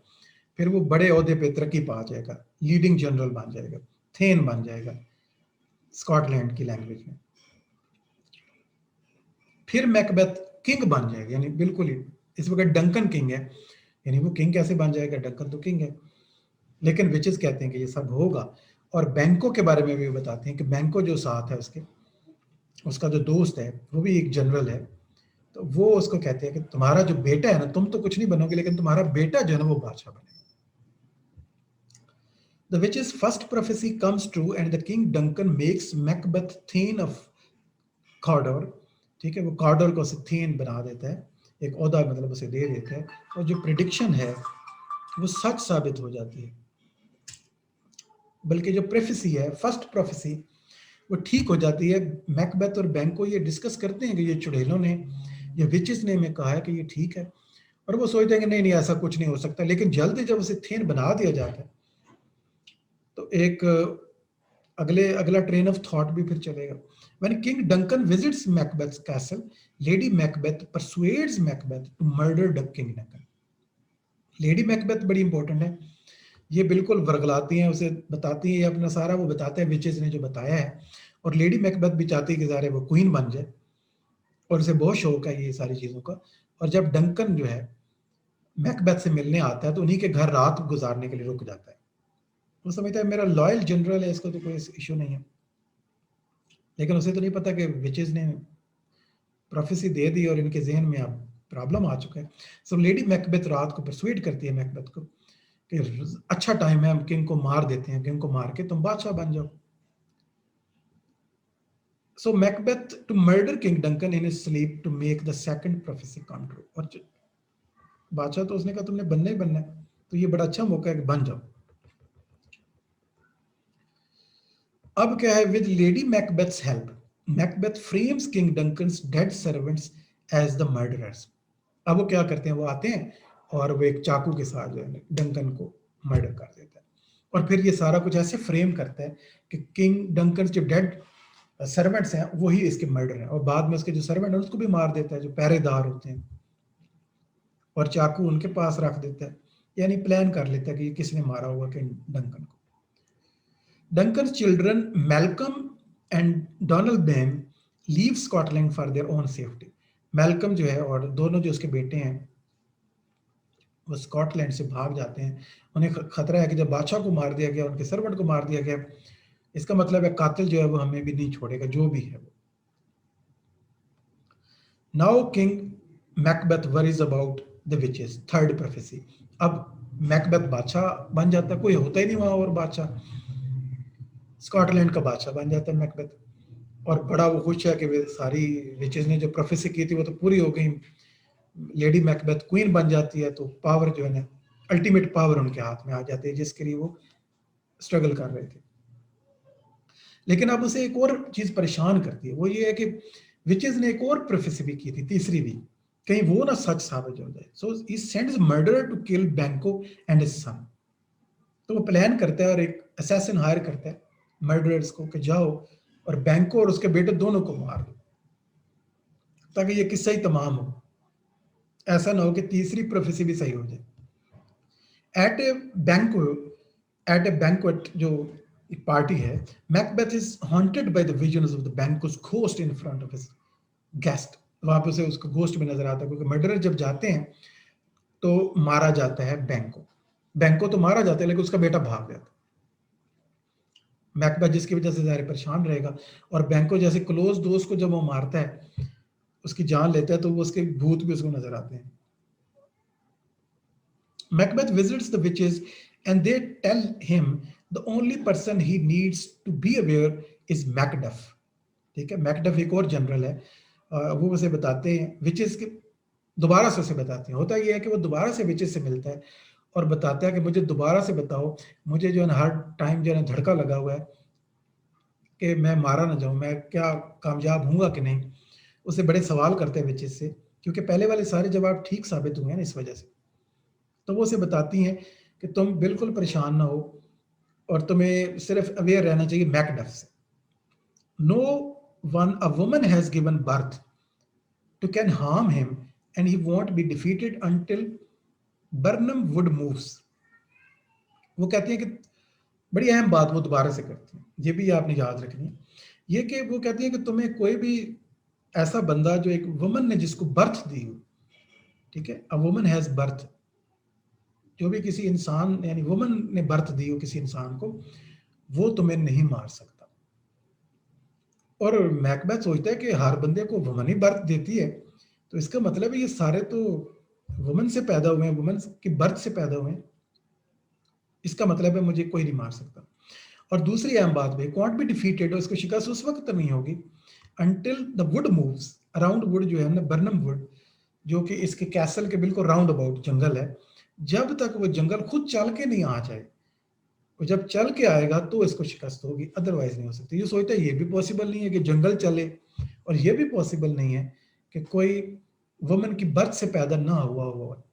फिर वो बड़े ओहदे पे तरक्की पा जाएगा, लीडिंग जनरल बन जाएगा, थेन बन जाएगा स्कॉटलैंड की लैंग्वेज में. फिर मैकबेथ किंग बन जाएगा, यानी बिल्कुल ही इस वक्त डंकन किंग है, यानी वो किंग कैसे बन जाएगा, डंकन तो किंग है। लेकिन विचेस कहते हैं कि ये सब होगा। और बैंको के बारे में भी बताते हैं कि बैंको जो साथ है उसके, उसका जो दोस्त है वो भी एक जनरल है, तो वो उसको कहते हैं कि तुम्हारा जो बेटा है ना, तुम तो कुछ नहीं बनोगे लेकिन तुम्हारा बेटा जो है ना वो बादशाह बनेगा। The witch's first prophecy comes true and the king Duncan makes Macbeth Thane of Cawdor, ठीक है, वो कॉर्डोर को उसे थेन बना देता है, एक ओहदा मतलब उसे दे देता है, और जो प्रिडिक्शन है वो सच साबित हो जाती है। बल्कि जो प्रोफेसी है, फर्स्ट प्रोफेसी, वो ठीक हो जाती है। मैकबेथ और बैंको ये डिस्कस करते हैं कि ये चुड़ैलों ने, ये विचेस ने हमें कहा है कि ये ठीक है, और वो सोचते हैं कि नहीं नहीं ऐसा कुछ नहीं हो सकता। लेकिन जल्दी जब उसे थेन बना दिया जाता है तो एक अगला ट्रेन ऑफ थॉट भी फिर चलेगा। When King Duncan visits Macbeth's castle, Lady Macbeth persuades Macbeth to murder the King Duncan. Lady Macbeth बड़ी इंपॉर्टेंट है, ये बिल्कुल वर्गलाती हैं उसे, बताती है अपना सारा, वो बताते हैं विचेस ने जो बताया है, और लेडी मैकबेथ भी चाहती है कि सारे वो क्वीन बन जाए, और उसे बहुत शौक है ये सारी चीज़ों का। और जब डंकन जो है मैकबेथ से मिलने आता है तो उन्हीं के घर रात गुजारने के लिए रुक जाता है। वो समझता है मेरा लॉयल जनरल है, इसको तो कोई इशू नहीं है, लेकिन उसे तो नहीं पता कि विचेस ने प्रोफेसी दे दी और इनके जहन में अब प्रॉब्लम आ चुका है। सो लेडी मैकबेथ रात को परसुएड करती है मैकबेथ को कि अच्छा टाइम है, हम किंग को मार देते हैं, किंग को मार के तुम बादशाह बन जाओ। So Macbeth to murder King Duncan in his sleep to make the second prophecy come true. और बादशाह तो उसने कहा तुमने बनना ही बनना है, तो ये बड़ा अच्छा मौका है कि बन जाओ। अब क्या है, with lady Macbeth's help Macbeth frames king Duncan's dead servants as the murderers. अब वो क्या करते हैं, वो आते हैं और वो एक चाकू के साथ जो है डंकन को मर्डर कर देता है, और फिर ये सारा कुछ ऐसे फ्रेम करता है कि किंग डंकन जो डेड सर्वेंट्स हैं वही इसके मर्डर हैं, और बाद में उसके जो सर्वेंट हैं उसको भी मार देता है, जो पहरेदार होते हैं, और चाकू उनके पास रख देता है, यानी प्लान कर लेता है कि किसने मारा होगा किंग डंकन को। Duncan children Malcolm and Donald Ben leave Scotland for their own safety. Malcolm जो है और दोनों जो उसके बेटे हैं वो स्कॉटलैंड से भाग जाते हैं। उन्हें खतरा है कि जब बादशाह को मार दिया गया, उनके सर्वेंट को मार दिया गया, इसका मतलब है कातिल जो है वो हमें भी नहीं छोड़ेगा, जो भी है वो। Now king Macbeth worries about the witches, third prophecy. अब मैकबेथ बादशाह बन जाता है, कोई होता ही नहीं वहां और बादशाह, स्कॉटलैंड का बादशाह बन जाता है मैकबेथ, और बड़ा वो खुश है कि वे सारी विचेस ने जो प्रोफेसी की थी वो तो पूरी हो गई। लेडी मैकबेथ क्वीन बन जाती है, तो पावर जो है ना, अल्टीमेट पावर उनके हाथ में आ जाती है जिसके लिए वो स्ट्रगल कर रहे थे। लेकिन अब उसे एक और चीज परेशान करती है, वो ये है कि विचेस ने एक और प्रोफेसी भी की थी, तीसरी भी, कहीं वो ना सच साबित हो जाए। So he sends murderer to kill Banquo and his son. तो वो प्लान करता है और एक असैसिन हायर करता है मर्डरर्स को कि जाओ और बैंको और उसके बेटे दोनों को मार दो, ताकि ये किस्सा ही तमाम हो, ऐसा ना हो कि तीसरी प्रोफेसी भी सही हो जाए। एट ए बैंको एट ए बैंक्वेट, जो एक पार्टी है, Macbeth is haunted by the visions of the Banquo's ghost in front of his guest. वहां पे उसे उसका घोस्ट भी नजर आता है, क्योंकि मर्डरर जब जाते हैं तो मारा जाता है बैंको, बैंको तो मारा जाता है लेकिन उसका बेटा भाग जाता है। मैकबेथ जिसकी वजह से ज़ाहिर परेशान रहेगा, और बैंको जैसे क्लोज दोस्त को जब वो मारता है, उसकी जान लेता है, तो वो उसके भूत भी उसको नजर आते हैं। Macbeth visits the witches and they tell him the only person he needs to be aware is Macduff। ठीक है, मैकडफ एक और जनरल है, वो उसे बताते हैं विचेस के, दोबारा से उसे बताते हैं। होता ये है कि वो दोबारा से विचेस से मिलता है और बताता है कि मुझे दोबारा से बताओ, मुझे जो है ना हर टाइम जो है ना धड़का लगा हुआ है कि मैं मारा ना जाऊं, मैं क्या कामयाब हूंगा कि नहीं। उसे बड़े सवाल करते हैं विचेस से, क्योंकि पहले वाले सारे जवाब ठीक साबित हुए हैं ना इस वजह से। तो वो उसे बताती हैं कि तुम बिल्कुल परेशान ना हो, और तुम्हें सिर्फ अवेयर रहना चाहिए मैकडफ से। No one a woman has given birth to can harm him and he won't be defeated until Birnam wood moves. वो कहती है कि बड़ी अहम बात वो दोबारा से करती है, ये भी आपने याद रखनी है, ये कि वो कहती है कि तुम्हें कोई भी ऐसा बंदा जो एक वुमन ने जिसको बर्थ दी हो, ठीक है, अ वुमन हैज बर्थ, जो भी किसी इंसान यानी वुमन ने बर्थ दी हो किसी इंसान को, वो तुम्हें नहीं मार सकता। और मैकबेथ सोचता है कि हर बंदे को वुमन ही बर्थ देती है, तो इसका मतलब है ये सारे तो वुमन से पैदा हुए हैं, वुमन की बर्थ से पैदा हुए हैं, इसका मतलब है मुझे कोई नहीं मार सकता। और दूसरी अहम बात भी, कॉन्ट बी डिफीटेड, उसको शिकस्त उस वक्त तक नहीं होगी until the wood moves around, would जो है ना बर्नम वुड, जो कि इसके कैसल के बिल्कुल राउंड अबाउट जंगल है, जब तक वो जंगल खुद चल के नहीं आ जाए, वो जब चल के आएगा तो इसको शिकस्त होगी, अदरवाइज नहीं हो सकती। ये सोचता है ये भी पॉसिबल नहीं है कि जंगल चले, और ये भी पॉसिबल नहीं है कि कोई वुमन की बर्थ से पैदा ना हुआ हो,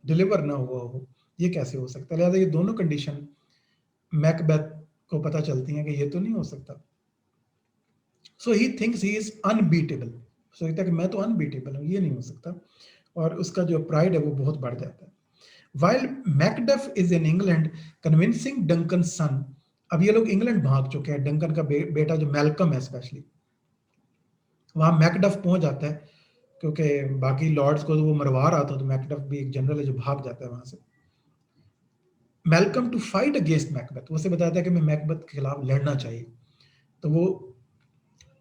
डिलीवर ना हुआ हो, ये कैसे हो सकता है। लिहाजा ये दोनों कंडीशन मैकबेथ को पता चलती हैं कि ये तो नहीं हो सकता। So he thinks he is unbeatable, सोचता है कि मैं तो अनबीटेबल हूँ, ये नहीं हो सकता, और उसका जो प्राइड है वो बहुत बढ़ जाता है। While Macduff is in England convincing Duncan's son, अब ये लोग इंग्लैंड भाग चुके हैं, डंकन का बेटा जो मैल्कम है स्पेशली, वहां मैकडफ पहुंच जाता है, क्योंकि बाकी लॉर्ड्स को तो वो मरवा रहा था, तो मैकडफ भी एक जनरल है जो भाग जाता है वहां से। Malcolm to fight against Macbeth, वो से बताता है कि मैं मैकबेथ के खिलाफ लड़ना चाहिए, तो वो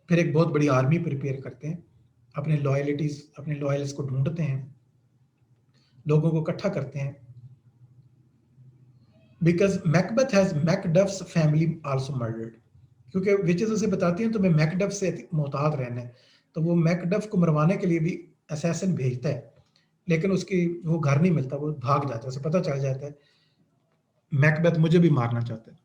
फिर एक बहुत बड़ी आर्मी प्रिपेयर करते हैं, अपने लॉयल्स को ढूंढते हैं, लोगों को इकट्ठा करते हैं, because Macbeth has Macduff's family also murdered, क्योंकि विचेस उसे बताती हैं तुम्हें मैकडफ से मोहतात रहना है, तो वो मैकडफ को मरवाने के लिए भी असैसिन भेजता है, लेकिन उसकी वो घर नहीं मिलता, वो भाग जाता है, उसे पता चल जाता है मैकबेथ मुझे भी मारना चाहता है,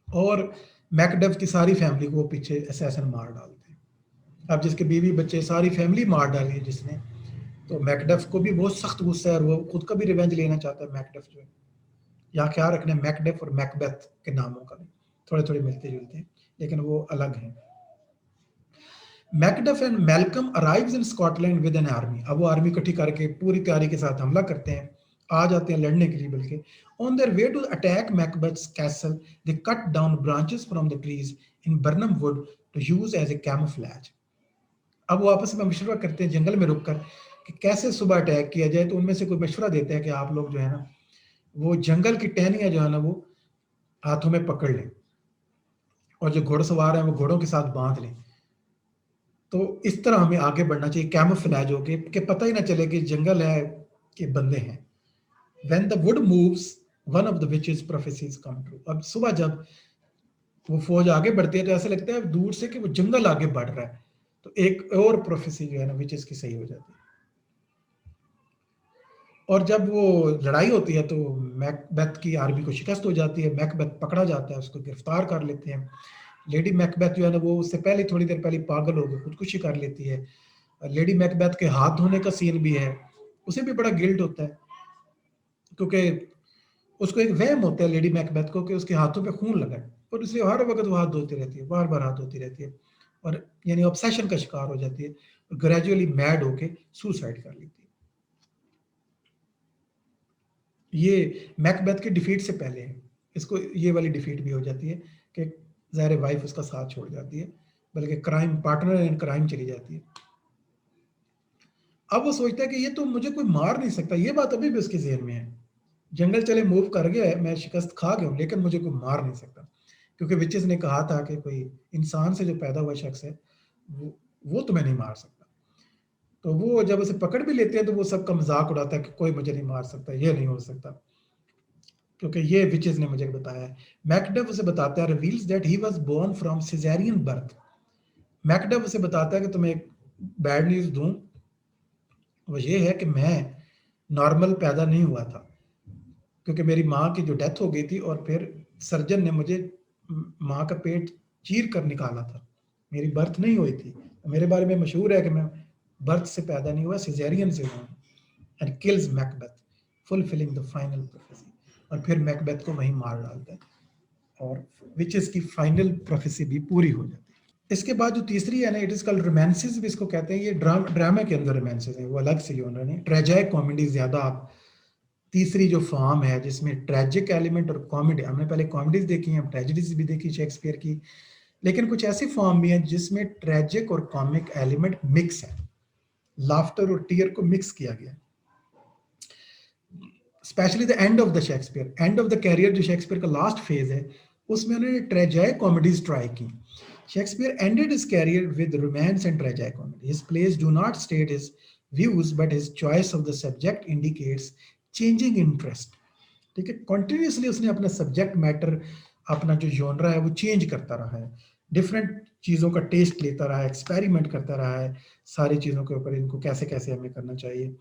और मैकडफ की सारी फैमिली को वो पीछे असैसिन मार डालते हैं। अब जिसके बीवी बच्चे सारी फैमिली मार डाली है जिसने, तो मैकडफ को भी बहुत सख्त गुस्सा है, और वो खुद का भी रिवेंज लेना चाहता है मैकडफ जो है। यहाँ ख्याल रखना है मैकडफ और मैकबेथ के नामों का भी थोड़े थोड़े मिलते जुलते हैं, लेकिन वो अलग हैं। Macduff and Malcolm arrives in Scotland with an army, अब वो आर्मी इकट्ठी करके पूरी तैयारी के साथ हमला करते हैं, आ जाते हैं लड़ने के लिए, बल्कि on their way to attack Macbeth's castle they cut down branches from the trees in Birnam wood to use as a camouflage. अब वो आपस में मशवरा करते हैं जंगल में रुककर कि कैसे सुबह अटैक किया जाए, तो उनमें से कोई मशवरा देता है कि आप लोग जो है ना वो जंगल की टहनियां जो है ना वो हाथों में पकड़ लें, और जो घोड़सवार हैं वो घोड़ों के साथ बांध लें, तो इस तरह हमें आगे बढ़ना चाहिए कैमोफ्लेज होके कि पता ही ना चले कि जंगल है कि बंदे हैं। When the wood moves one of the witches prophecies come true, अब सुबह जब वो फौज आगे बढ़ती है तो ऐसा लगता है दूर से कि वो जंगल आगे बढ़ रहा है, तो एक और प्रोफेसी जो है ना विचेस की सही हो जाती है। और जब वो लड़ाई होती है तो मैकबेथ की आर्मी को शिकस्त हो जाती है, मैकबेथ पकड़ा जाता है, उसको गिरफ्तार कर लेते हैं। लेडी मैकबेथ जो है ना वो उससे पहले थोड़ी देर पहले पागल होकर खुदकुशी कर लेती है। लेडी मैकबेथ के हाथ धोने का सीन भी है, उसे भी बड़ा गिल्ट होता है, क्योंकि उसको एक वहम होता है लेडी मैकबेथ को कि उसके हाथों पे खून लगा है, और इसलिए हर वक्त वो हाथ धोती रहती है, बार बार हाथ धोती रहती है, और यानी ऑब्सेशन का शिकार हो जाती है, और ग्रेजुअली मैड होके सुसाइड कर लेती है। ये मैकबेथ की डिफीट से पहले है, इसको ये वाली डिफीट भी हो जाती है कि ज़ाहिर वाइफ उसका साथ छोड़ जाती है, बल्कि क्राइम पार्टनर इन क्राइम चली जाती है। अब वो सोचता है कि ये तो मुझे कोई मार नहीं सकता, ये बात अभी भी उसके जेहन में है, जंगल चले मूव कर गया है, मैं शिकस्त खा गया हूँ, लेकिन मुझे कोई मार नहीं सकता, क्योंकि विचेस ने कहा था कि कोई इंसान से जो पैदा हुआ शख्स है वो तुम्हें नहीं मार सकता। तो वो जब उसे पकड़ भी लेते हैं तो वो सबका मजाक उड़ाता है कि कोई मुझे नहीं मार सकता, ये नहीं हो सकता, क्योंकि ये विचेस ने मुझे बताया है। मैकडफ उसे बताता है, reveals that he was born from caesarean birth, Macduff उसे बताता है कि तुम्हें एक बैड न्यूज दूं, वो ये है कि मैं नॉर्मल पैदा नहीं हुआ था, क्योंकि मेरी माँ की जो डेथ हो गई थी, और फिर सर्जन ने मुझे माँ का पेट चीर कर निकाला था, मेरी बर्थ नहीं हुई थी। मेरे बारे में मशहूर है कि मैं बर्थ से पैदा नहीं हुआ, सिजेरियन से हुआ, and kills Macbeth fulfilling the final prophecy, और फिर मैकबेथ को वहीं मार डालता है, और विचेस की फाइनल प्रोफेसी भी पूरी हो जाती है। इसके बाद जो तीसरी है ना, इट इज कॉल्ड रोमांसेस भी इसको कहते हैं, ये ड्रामा के अंदर रोमांसेस है, वो अलग से जोनर नहीं, ट्रेजिक कॉमेडी ज्यादा। आप तीसरी जो फॉर्म है जिसमें ट्रेजिक एलिमेंट और कॉमेडी, हमने पहले कॉमेडीज देखी हैं, ट्रेजेडीज भी देखी शेक्सपियर की, लेकिन कुछ ऐसी फॉर्म भी है जिसमें ट्रेजिक और कॉमिक एलिमेंट मिक्स है, लाफ्टर और टीयर को मिक्स किया गया। Specially the end of the Shakespeare, end of the career जो शेक्सपियर का लास्ट फेज है, उसमें उन्होंने ट्रेजाइक कॉमेडीज ट्राई की। Shakespeare ended his career with romance and tragic comedy. His plays do not state his views, but his choice of the subject indicates changing interest. ठीक है, continuously उसने अपना subject matter, अपना जो genre है वो change करता रहा है, डिफरेंट चीज़ों का टेस्ट लेता रहा है, एक्सपेरिमेंट करता रहा है सारी चीज़ों के ऊपर, इनको कैसे कैसे हमें करना चाहिए।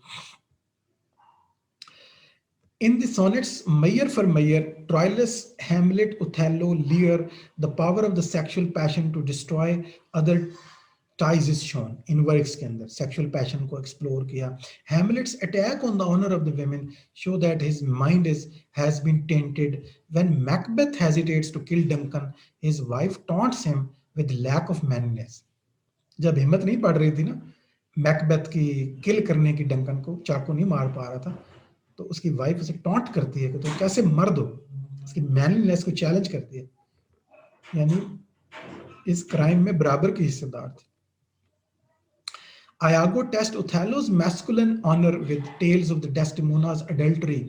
In the sonnets Meyer for Meyer, Troilus, Hamlet, Othello, Lear, the power of the sexual passion to destroy other ties is shown in works के अंदर sexual passion को explore किया। Hamlet's attack on the honor of the women show that his mind has been tainted. When Macbeth hesitates to kill Duncan, his wife taunts him with lack of manliness. जब हिम्मत नहीं पड़ रही थी ना Macbeth की किल करने की, डंकन को चाकू नहीं मार पा रहा था, तो उसकी वाइफ उसे टॉन्ट करती है कि तुम कैसे मर्द हो, उसकी मैनलीनेस को चैलेंज करती है, यानी इस क्राइम में बराबर की हिस्सेदार थी। Iago test Othello's masculine honor with tales of the Desdemona's adultery।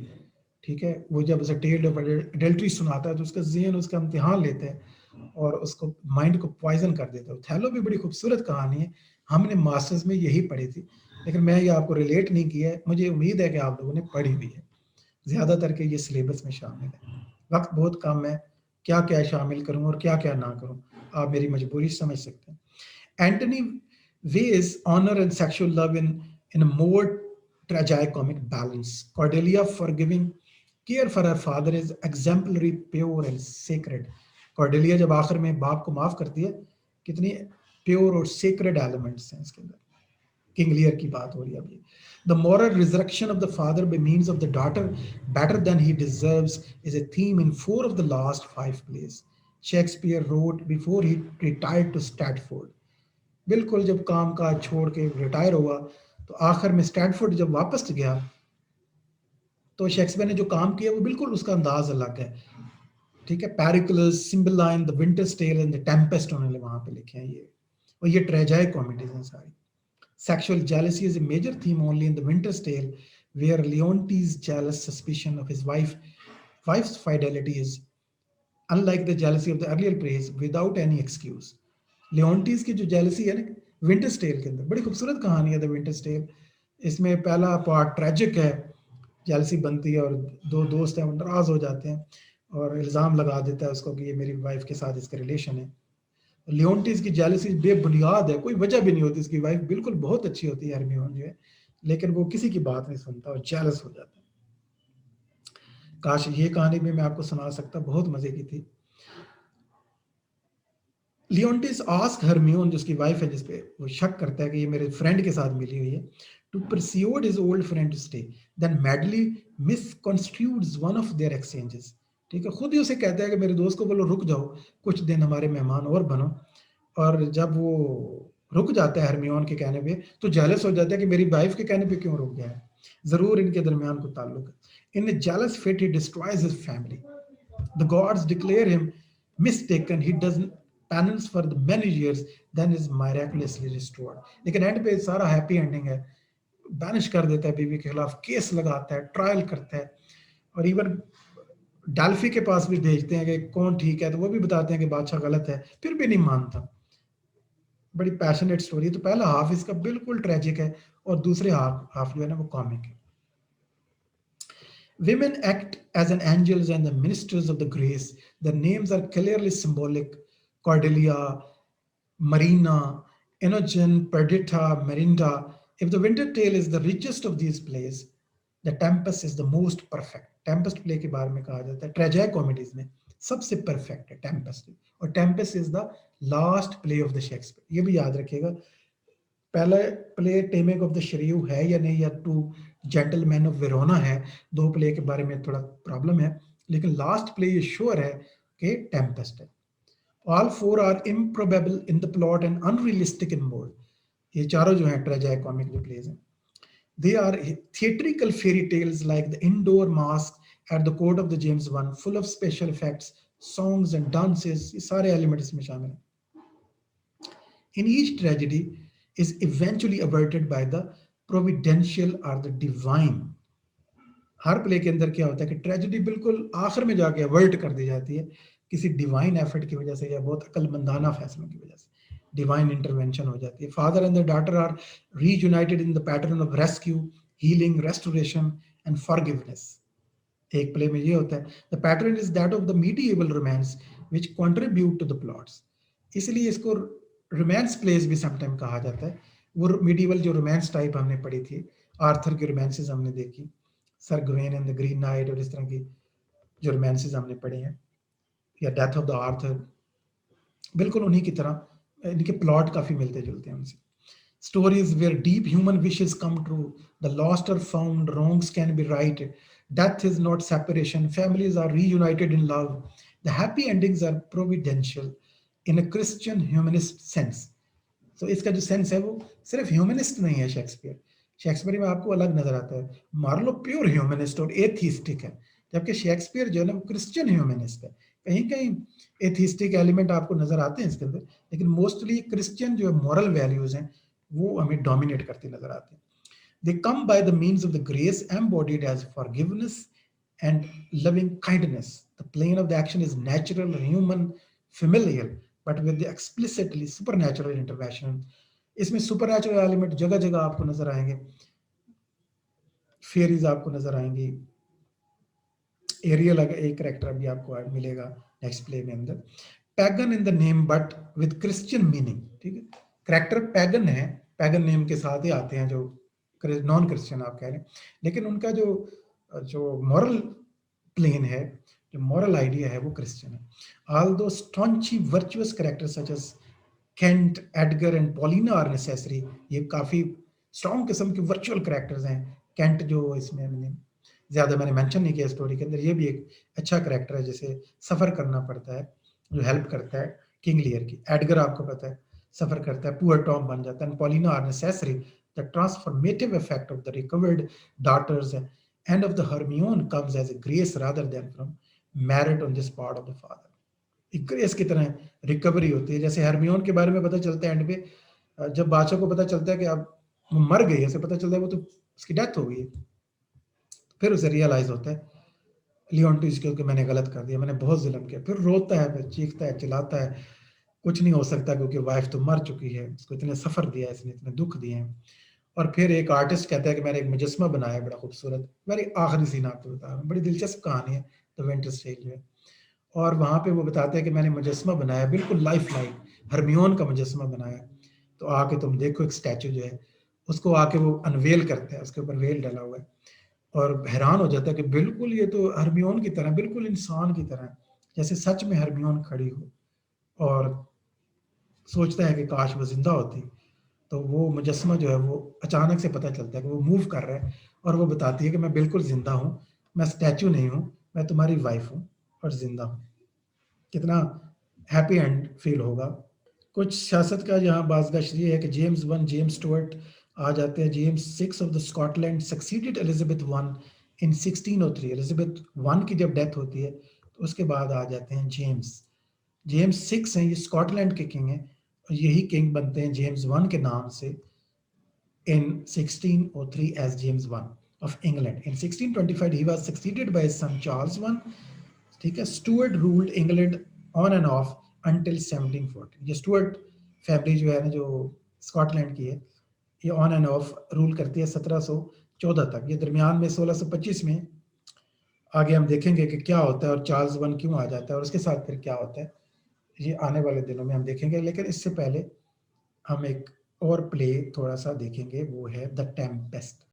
ठीक है, वो जब उसे टेल ऑफ एडल्ट्री सुनाता है तो उसका ज़हन उसका इम्तिहान लेते हैं और उसको माइंड को पॉइजन कर देता है। ओथेलो भी बड़ी खूबसूरत कहानी है, हमने मास्टर्स में यही पढ़ी थी, लेकिन मैं ये आपको रिलेट नहीं किया है, मुझे उम्मीद है कि आप लोगों ने पढ़ी हुई है। ज़्यादातर के ये सिलेबस में शामिल है, वक्त बहुत कम है, क्या क्या शामिल करूँ और क्या क्या ना करूँ, आप मेरी मजबूरी समझ सकते हैं। Antony weighs honor and sexual love in a more tragic comic balance. Cordelia, forgiving care for her father, is exemplary, pure and sacred. Cordelia जब आखिर में बाप को माफ करती है, कितनी प्योर और सेक्रेड एलिमेंट्स हैं इसके अंदर। किंग लियर की बात हो रही है अभी। The moral resurrection of the father by means of the daughter, better than he deserves, is a theme in 4 of the last 5 plays Shakespeare wrote before he retired to Stratford. बिल्कुल जब काम काज छोड़ के रिटायर हुआ तो आखिर में Stafford जब वापस गया तो शेक्सपियर ने जो काम किया वो बिल्कुल उसका अंदाज अलग है। ठीक है, Pericles, Cymbeline, the Winter's Tale and the Tempest उन्होंने वहां पे लिखे हैं ये, और ये ट्रेजिक कॉमेडीज हैं सारी। Sexual jealousy is a major theme only in the Winter's Tale, where Leontes' jealous suspicion of his wife's fidelity is, unlike the jealousy of the earlier plays, without any excuse. लियोन्टीज की जो jealousy है ना winters tell के अंदर, बड़ी खूबसूरत कहानी है द विंटर्स टेल। इसमें पहला पार्ट ट्रेजिक है, जेलसी बनती है और दो दोस्त हैं वो नाराज हो जाते हैं और इल्ज़ाम लगा देता है उसको कि ये मेरी वाइफ के साथ इसका रिलेशन है। लियोन्टीज की जेलसी बेबुनियाद है, कोई वजह भी नहीं होती, उसकी वाइफ बिल्कुल बहुत अच्छी होती है हरमियोन जो है, लेकिन वो किसी की बात नहीं सुनता और जेलस हो जाता है। काश ये कहानी भी मैं आपको सुना सकता, बहुत मजे की थी। लियोन्टिस आस्क हरमियोन, जो उसकी वाइफ है, जिसपे वो शक करता है कि ये मेरे फ्रेंड के साथ मिली हुई है, to persuade his old friend to stay, then madly misconstrues one of their exchanges. ठीक है, खुद ही उसे कहता है कि मेरे दोस्त को बोलो रुक जाओ, कुछ दिन हमारे मेहमान और बनो, और जब वो रुक जाता है हरमियोन के कहने पे तो जेलस हो जाता है कि मेरी वाइफ के कहने पे क्यों रुक गया है, जरूर इनके दरमियान कोई ताल्लुक है। In jealous fit he destroys his family, the gods declare him mistaken, he does penance for the many years, then is miraculously restored। लेकिन एंड पे सारा हैप्पी एंडिंग है, बैनिश कर देता है बीवी के खिलाफ, केस लगाता है, ट्रायल करता है, और इवन डेल्फी के पास भी भेजते हैं कि कौन ठीक है, तो वो भी बताते हैं कि बादशाह गलत है, फिर भी नहीं मानता। बड़ी पैशनेट स्टोरी। तो पहला हाफ इसका बिल्कुल ट्रेजिक है और दूसरे हाफ जो है ना वो कॉमिक है। Women act as an angels and the ministers of the grace. Their names are clearly symbolic: Cordelia, Marina, Inogen, Perdita, Merinda. If the Winter Tale is the richest of these plays, the Tempest is the most perfect. Tempest play के बारे में कहा जाता है tragic comedies में सबसे perfect है Tempest, और Tempest is the last play of the Shakespeare. ये भी याद रखिएगा, पहला प्ले टेमिंग ऑफ द शरीव है या नहीं, या टू जेंटलमैन ऑफ वेरोना है, दो प्ले के बारे में थोड़ा प्रॉब्लम है, लेकिन लास्ट प्ले ये श्योर है कि टेम्पेस्ट है। All four are improbable in the plot and unrealistic in mode. ये चारों जो हैं ट्रेजिक कॉमिक जो प्लेज हैं, they are theatrical fairy tales like the indoor masque at the court of the James one, full of special effects, songs and dances, ये सारे elements इसमें शामिल हैं। In each tragedy is eventually averted by the providential or the divine. Her play के अंदर क्या होता है कि ट्रेजेडी बिल्कुल आखिर में जाके अवर्ट कर दी जाती है किसी डिवाइन एफर्ट की वजह से या बहुत अकलमंदाना फैसलों की वजह से डिवाइन इंटरवेंशन हो जाती है. Father and the daughter are reunited in the pattern of rescue, healing, restoration and forgiveness. एक प्ले में ये होता है. The pattern is that of the medieval romance which contribute to the plots. इसलिए इसको रोमांस प्लेस भी sometime कहा जाता है. वो मीडिएवल जो रोमांस टाइप हमने पढ़ी थी, आर्थर की रोमांसेस हमने देखी, sir Gwen and the green night और इस तरह की जो रोमांसेस हमने पढ़े हैं, या डेथ ऑफ द आर्थर, बिल्कुल उन्हीं की तरह इनके प्लॉट काफी मिलते जुलते हैं उनसे. Stories where deep human wishes come true, the lost are found, wrongs can be righted, death is not separation, families are reunited in love. The happy endings are providential in a Christian humanist sense. तो इसका जो sense है वो सिर्फ humanist नहीं है. Shakespeare में आपको अलग नजर आता है. मार्लो प्योर ह्यूमनिस्ट और एथिस्टिक है, जबकि शेक्सपियर जो है ना वो क्रिश्चियन ह्यूमनिस्ट है. कहीं कहीं एथिस्टिक एलिमेंट आपको नजर आते हैं इसके अंदर, लेकिन मोस्टली क्रिश्चियन जो मॉरल वैल्यूज हैं वो हमें डोमिनेट करती नजर आती हैं. They come by the means of the grace embodied as forgiveness and loving kindness. The plane of the action is natural, human, familiar, but with the explicitly supernatural intervention. इसमें supernatural element जगह जगह आपको नजर आएंगे. Fairies आपको नजर आएंगी. Aerial एक करेक्टर भी आपको मिलेगा नेक्स्ट प्ले में अंदर. Pagan in the name but with Christian meaning. ठीक है, करेक्टर पैगन है, पैगन नेम के साथ ही आते हैं जो नॉन क्रिश्चियन आप कह रहे हैं, लेकिन उनका जो मॉरल प्लेन है, जो मॉरल आइडिया है वो क्रिश्चियन है. Although staunchy virtuous characters such as Kent, Edgar and Paulina are necessary. ये काफी स्ट्रॉन्ग किस्म के वर्चुअल कैरेक्टर्स हैं. कैंट जो इसमें मैंने मेंशन नहीं किया स्टोरी के अंदर, ये भी एक अच्छा कैरेक्टर है जिसे सफर करना पड़ता है, जो हेल्प करता है किंग लियर की. एडगर आपको पता है सफर करता है, पुअर टॉम बन जाता है. Paulina are necessary. The transformative effect of the recovered daughters and of the Hermione comes as a grace rather than from merit on this part of the father. एक grace की तरह recovery होती है. जैसे Hermione के बारे में पता चलता है एंड पे, जब बादशाह को पता चलता है कि अब वो मर गई, ऐसे पता चलता है वो तो उसकी डेथ हो गई है, फिर उसे रियलाइज होता है लियोन्टिस के मैंने गलत कर दिया, मैंने बहुत जुल्म किया. फिर रोता है, फिर चीखता है, चिल्लाता है, कुछ नहीं हो सकता क्योंकि वाइफ तो मर चुकी है, उसको इतने सफर दिया, इसने इतने दुख दिए हैं. और फिर एक आर्टिस्ट कहता है कि मैंने एक मुजस्मा बनाया बड़ा खूबसूरत. मेरी आखिरी सीन आपको बता रहा हूँ, बड़ी दिलचस्प कहानी है द विंटर स्टेज जो है. और वहाँ पे वो बताते हैं कि मैंने मुजस्मा बनाया बिल्कुल लाइफ लाइक, हरमियोन का मुजस्मा बनाया, तो आके तुम देखो एक स्टैचू जो है, उसको आके वो अनवेल करते हैं, उसके ऊपर वेल डाला हुआ है, और हैरान हो जाता है कि बिल्कुल ये तो हरमियोन की तरह, बिल्कुल इंसान की तरह, जैसे सच में हरमियोन खड़ी हो. और सोचता है कि काश वो जिंदा होती. तो वो मुजस्मा जो है वो अचानक से पता चलता है कि वो मूव कर रहा है, और वो बताती है कि मैं बिल्कुल जिंदा हूँ, मैं स्टैचू नहीं हूँ, मैं तुम्हारी वाइफ हूँ और जिंदा हूँ. कितना हैप्पी एंड फील होगा. कुछ सियासत का यहाँ बाज़गाश्त ये है कि जेम्स वन, जेम्स स्टुअर्ट आ जाते हैं. James six of the Scotland succeeded Elizabeth one in 1603. Elizabeth one की जब डेथ होती है तो उसके बाद आ जाते हैं जेम्स. जेम्स सिक्स हैं, ये स्कॉटलैंड के किंग हैं, और यही किंग बनते हैं जेम्स वन के नाम से in 1603 as James I of England. In 1625 he was succeeded by his son Charles I. ठीक है, Stuart ruled England on end of until 1740. ये स्टुअर्ट फैमिली जो है ना, जो स्कॉटलैंड की है, ये ऑन एंड ऑफ रूल करती है 1714 तक. ये दरमियान में 1625 में आगे हम देखेंगे कि क्या होता है और चार्ल्स वन क्यों आ जाता है और उसके साथ फिर क्या होता है, ये आने वाले दिनों में हम देखेंगे. लेकिन इससे पहले हम एक और प्ले थोड़ा सा देखेंगे, वो है द टेम्पेस्ट.